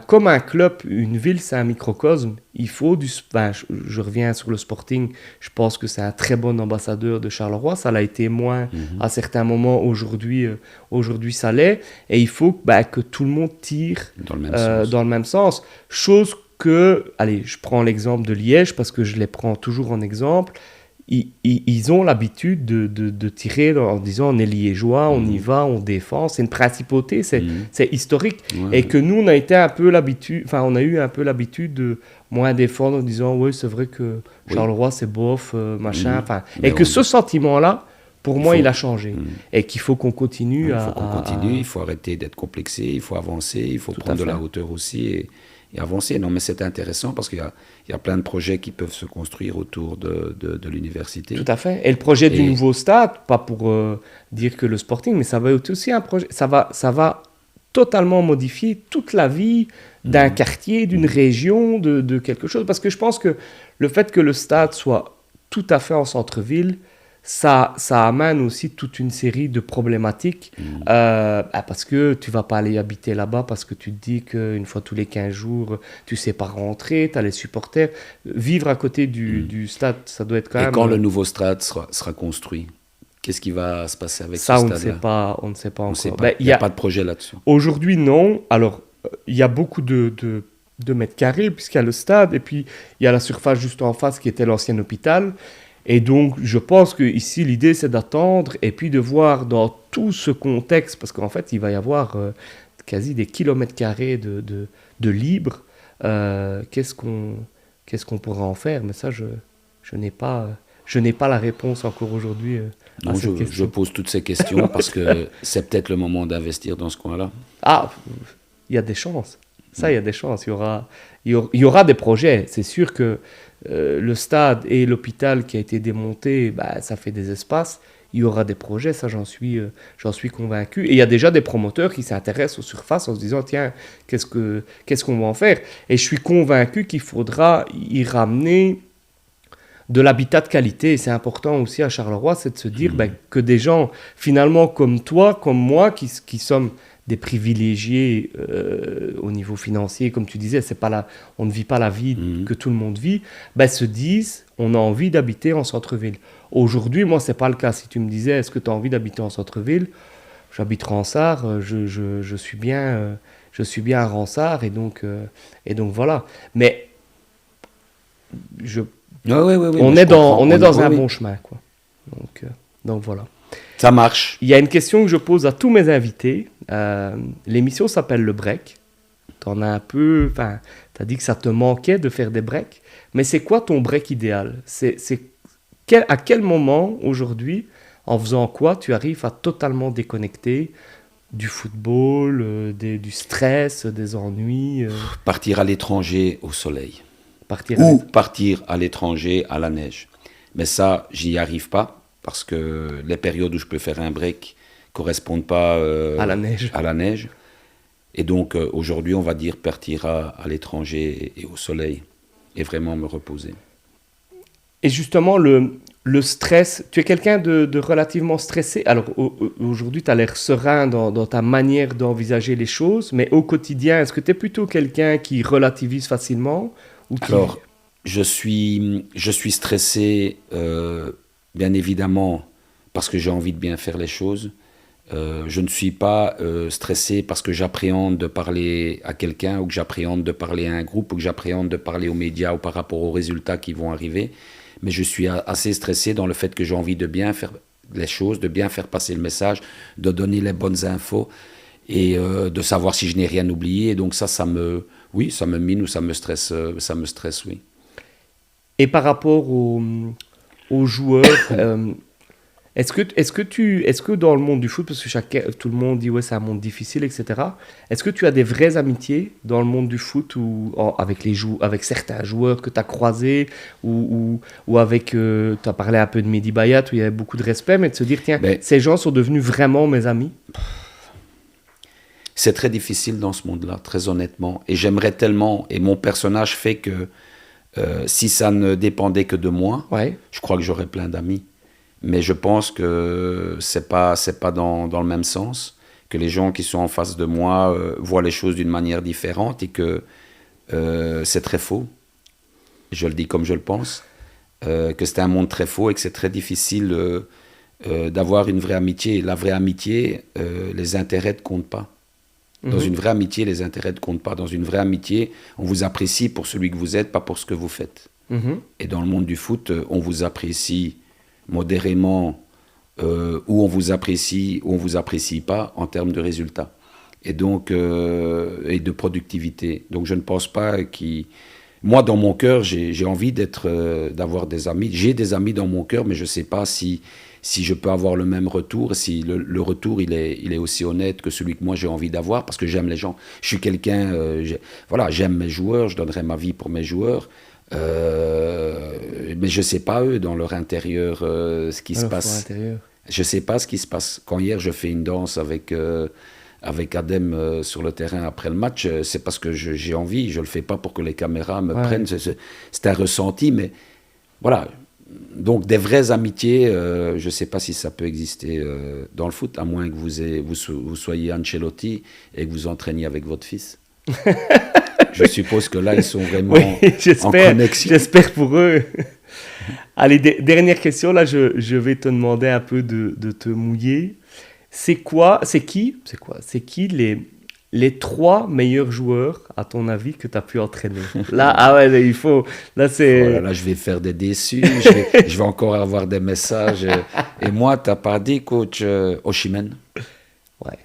comme un club, une ville, c'est un microcosme. Il faut je reviens sur le Sporting. Je pense que c'est un très bon ambassadeur de Charleroi. Ça l'a été moins à certains moments. Aujourd'hui, ça l'est. Et il faut que tout le monde tire dans le même sens. Chose que, allez, je prends l'exemple de Liège parce que je les prends toujours en exemple. Ils ont l'habitude de tirer en disant on est liégeois, on y va, on défend. C'est une principauté, c'est historique. Ouais. Et que nous, on a eu un peu l'habitude de moins défendre en disant oui, c'est vrai que Charleroi, c'est bof, machin. Et que ce sentiment-là, pour moi, il a changé. Et qu'il faut qu'on continue il faut arrêter d'être complexé, il faut avancer, il faut prendre de la hauteur aussi et avancer. Non, mais c'est intéressant parce qu'il y a plein de projets qui peuvent se construire autour de l'université. Tout à fait. Et le projet du nouveau stade, pas pour dire que le Sporting, mais ça va être aussi un projet, ça va totalement modifier toute la vie d'un quartier, d'une région, de quelque chose. Parce que je pense que le fait que le stade soit tout à fait en centre-ville, ça amène aussi toute une série de problématiques parce que tu ne vas pas aller habiter là-bas parce que tu te dis qu'une fois tous les 15 jours, tu ne sais pas rentrer, tu as les supporters. Vivre à côté du stade, ça doit être quand même... Et quand le nouveau stade sera construit, qu'est-ce qui va se passer avec ça, ce stade-là? On ne sait pas encore. Il n'y a pas de projet là-dessus. Aujourd'hui, non. Alors, il y a beaucoup de mètres carrés puisqu'il y a le stade et puis il y a la surface juste en face qui était l'ancien hôpital. Et donc, je pense qu'ici, l'idée, c'est d'attendre et puis de voir dans tout ce contexte, parce qu'en fait, il va y avoir quasi des kilomètres carrés de libre. Qu'est-ce qu'on pourra en faire? Mais ça, je n'ai pas la réponse encore aujourd'hui à cette question. Je pose toutes ces questions parce que c'est peut-être le moment d'investir dans ce coin-là. Ah, il y a des chances. Ça, il y a des chances. Il y aura des projets. C'est sûr que le stade et l'hôpital qui a été démonté, ça fait des espaces. il y aura des projets, ça j'en suis convaincu. Et il y a déjà des promoteurs qui s'intéressent aux surfaces en se disant, tiens, qu'est-ce qu'on va en faire? Et je suis convaincu qu'il faudra y ramener de l'habitat de qualité. Et c'est important aussi à Charleroi, c'est de se dire que des gens, finalement, comme toi, comme moi, qui sommes des privilégiés au niveau financier, comme tu disais, on ne vit pas la vie que tout le monde vit, se disent, on a envie d'habiter en centre-ville. Aujourd'hui, moi, ce n'est pas le cas. Si tu me disais, est-ce que tu as envie d'habiter en centre-ville? J'habite Ransard, je suis bien à Ransard, et donc voilà. Mais on est dans un bon chemin, quoi. Donc voilà. Ça marche. Il y a une question que je pose à tous mes invités. L'émission s'appelle Le Break. T'en as un peu... Enfin, t'as dit que ça te manquait de faire des breaks. Mais c'est quoi ton break idéal? À quel moment, aujourd'hui, en faisant quoi, tu arrives à totalement déconnecter du football, du stress, des ennuis Partir à l'étranger au soleil. Partir à l'étranger à la neige. Mais ça, j'y arrive pas. Parce que les périodes où je peux faire un break ne correspondent pas à la neige. Et donc, aujourd'hui, on va dire partir à l'étranger et au soleil et vraiment me reposer. Et justement, le stress, tu es quelqu'un de relativement stressé. Alors, aujourd'hui, tu as l'air serein dans ta manière d'envisager les choses, mais au quotidien, est-ce que tu es plutôt quelqu'un qui relativise facilement Alors, je suis stressé... bien évidemment, parce que j'ai envie de bien faire les choses. Je ne suis pas stressé parce que j'appréhende de parler à quelqu'un ou que j'appréhende de parler à un groupe ou que j'appréhende de parler aux médias ou par rapport aux résultats qui vont arriver. Mais je suis assez stressé dans le fait que j'ai envie de bien faire les choses, de bien faire passer le message, de donner les bonnes infos et de savoir si je n'ai rien oublié. Et donc ça me mine ou ça me stresse, oui. Et par rapport aux joueurs, est-ce que dans le monde du foot, parce que tout le monde dit ouais c'est un monde difficile, etc. Est-ce que tu as des vraies amitiés dans le monde du foot avec certains joueurs que tu as croisés ou avec, tu as parlé un peu de Mehdi Bayat où il y avait beaucoup de respect, mais de se dire tiens, ces gens sont devenus vraiment mes amis? C'est très difficile dans ce monde-là, très honnêtement. Et j'aimerais tellement, et mon personnage fait que si ça ne dépendait que de moi, je crois que j'aurais plein d'amis. Mais je pense que c'est pas dans le même sens, que les gens qui sont en face de moi voient les choses d'une manière différente et que c'est très faux. Je le dis comme je le pense, que c'est un monde très faux et que c'est très difficile d'avoir une vraie amitié. La vraie amitié, les intérêts ne comptent pas. Dans une vraie amitié, les intérêts ne comptent pas. Dans une vraie amitié, on vous apprécie pour celui que vous êtes, pas pour ce que vous faites. Et dans le monde du foot, on vous apprécie modérément ou on vous apprécie pas en termes de résultats. Et donc, et de productivité. Donc je ne pense pas Moi, dans mon cœur, j'ai envie d'avoir des amis. J'ai des amis dans mon cœur, mais je ne sais pas si je peux avoir le même retour, si le retour il est aussi honnête que celui que moi j'ai envie d'avoir, parce que j'aime les gens. Je suis quelqu'un, j'aime mes joueurs, je donnerai ma vie pour mes joueurs, mais je ne sais pas eux, dans leur intérieur, ce qui se passe. Je ne sais pas ce qui se passe. Quand hier je fais une danse avec Adem sur le terrain après le match, c'est parce que j'ai envie, je ne le fais pas pour que les caméras me prennent, c'est un ressenti, mais voilà. Donc des vraies amitiés, je ne sais pas si ça peut exister dans le foot, à moins que vous soyez Ancelotti et que vous entraîniez avec votre fils. Je suppose que là, ils sont vraiment en connexion. J'espère pour eux. Allez, dernière question, là, je vais te demander un peu de te mouiller. C'est qui les 3 meilleurs joueurs, à ton avis, que tu as pu entraîner? Là, il faut... Là, c'est... Là, je vais faire des déçus, je vais encore avoir des messages. Et moi, tu n'as pas dit, coach Osimhen? Ouais.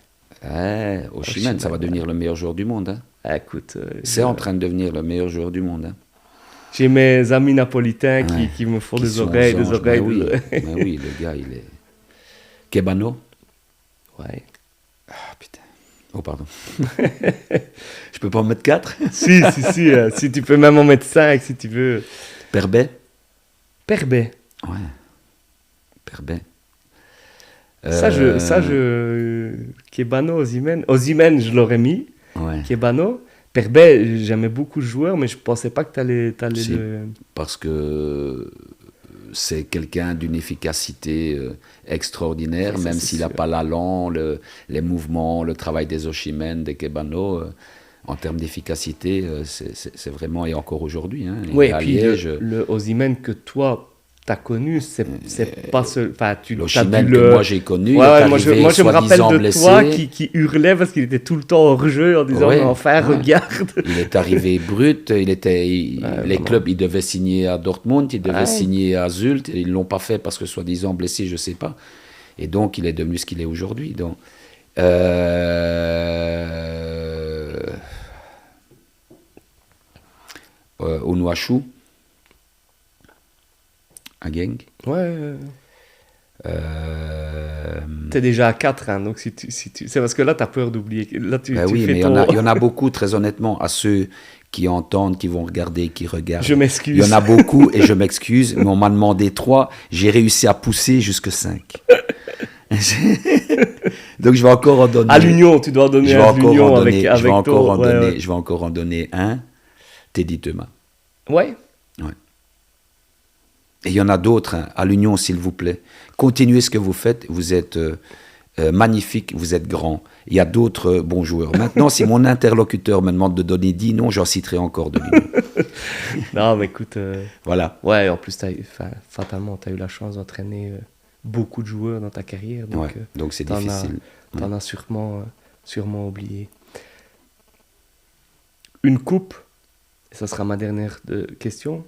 Osimhen, ça va devenir le meilleur joueur du monde. Hein. Écoute, c'est en train de devenir le meilleur joueur du monde. Hein. J'ai mes amis napolitains qui me font des oreilles. Mais oui, le gars, il est... Kebano? Ouais. Ah, putain. Oh, pardon. Je peux pas en mettre 4? Si, si tu peux même en mettre 5, si tu veux. Perbet? Ouais. Perbet. Kebano, Osimhen, je l'aurais mis. Ouais. Kebano. Perbet, j'aimais beaucoup ce joueur, mais je pensais pas que t'allais Si. le... Parce que c'est quelqu'un d'une efficacité extraordinaire, Ça, même c'est s'il n'a sûr. pas l'allant, les mouvements, le travail des Osimhen, des Kebano, en termes d'efficacité, c'est vraiment, et encore aujourd'hui, hein, il Oui, est et à puis Liège. le Osimhen que toi, t'as connu, c'est pas ce... Enfin, t'as L'Osimhen vu que le... moi j'ai connu, Ouais, il est ouais, arrivé moi je me rappelle soi-disant de blessé. toi qui hurlait parce qu'il était tout le temps hors jeu en disant Ouais, mais enfin ouais. regarde. Il est arrivé brut, les vraiment. clubs, ils devaient signer à Dortmund, ils devaient Ouais. signer à Zult, et ils ne l'ont pas fait parce que soi-disant blessé, je ne sais pas. Et donc, il est devenu ce qu'il est aujourd'hui. Donc, Onuachu, à Genk. Ouais. Euh, T'es déjà à 4, hein, donc c'est parce que là t'as peur d'oublier. Là tu oui, fais mais ton... il y en a beaucoup, très honnêtement, à ceux qui entendent, qui vont regarder, qui regardent. Je m'excuse. Il y en a beaucoup et je m'excuse, mais on m'a demandé 3. J'ai réussi à pousser jusque 5. Donc je vais encore en donner. À l'Union, tu dois donner Je vais à encore l'Union en donner. avec Je vais encore en ouais, donner. ouais. Je vais encore en donner un. Teddy Thomas. Ouais. Et il y en a d'autres, hein, à l'Union, s'il vous plaît. Continuez ce que vous faites. Vous êtes magnifique, vous êtes grand. Il y a d'autres bons joueurs. Maintenant, si mon interlocuteur me demande de donner 10 noms, j'en citerai encore de l'Union. Non, mais écoute... Voilà. Ouais, en plus, fatalement, tu as eu la chance d'entraîner beaucoup de joueurs dans ta carrière. Donc, Ouais, donc c'est t'en difficile. T'en as sûrement oublié. Une coupe, et ça sera ma dernière question,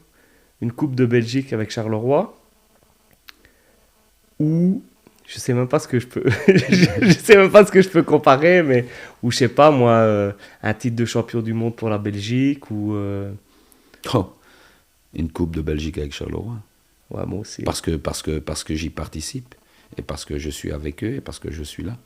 une coupe de Belgique avec Charleroi, ou je sais même pas ce que je peux je sais même pas ce que je peux comparer, mais ou je sais pas moi, un titre de champion du monde pour la Belgique, ou Oh, une coupe de Belgique avec Charleroi. ouais, moi aussi. Parce que j'y participe, et parce que je suis avec eux, et parce que je suis là.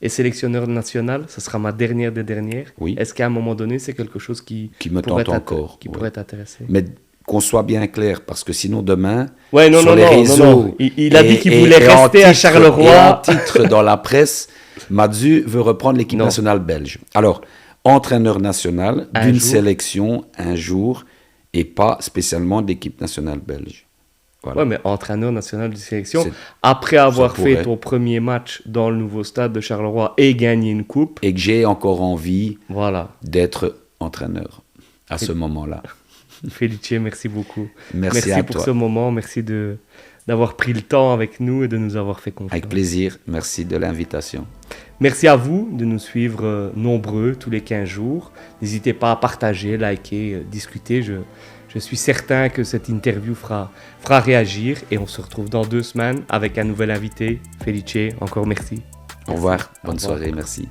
Et sélectionneur national, ça sera ma dernière des dernières. Oui. Est-ce qu'à un moment donné, c'est quelque chose qui me pourrait tente encore. qui Ouais. pourrait t'intéresser? Mais qu'on soit bien clair, parce que sinon demain, Ouais, non, sur non, les non, réseaux, non. Il a dit qu'il voulait et en rester à titre- Charleroi. Et en titre dans la presse, Madzu veut reprendre l'équipe Non. nationale belge. Alors, entraîneur national Un d'une jour. sélection un jour, et pas spécialement d'équipe nationale belge. Voilà. Ouais, mais entraîneur national de sélection, C'est- après avoir fait pourrait. ton premier match dans le nouveau stade de Charleroi et gagné une coupe, Et que j'ai encore envie voilà. d'être entraîneur à ce moment-là. Felice, merci beaucoup. Merci à pour toi. ce moment, merci d'avoir pris le temps avec nous et de nous avoir fait confiance. Avec plaisir, merci de l'invitation. Merci à vous de nous suivre nombreux tous les 15 jours. N'hésitez pas à partager, liker, discuter. Je suis certain que cette interview fera réagir et on se retrouve dans 2 semaines avec un nouvel invité. Felice, encore merci. Au revoir, Au bonne revoir. soirée, merci.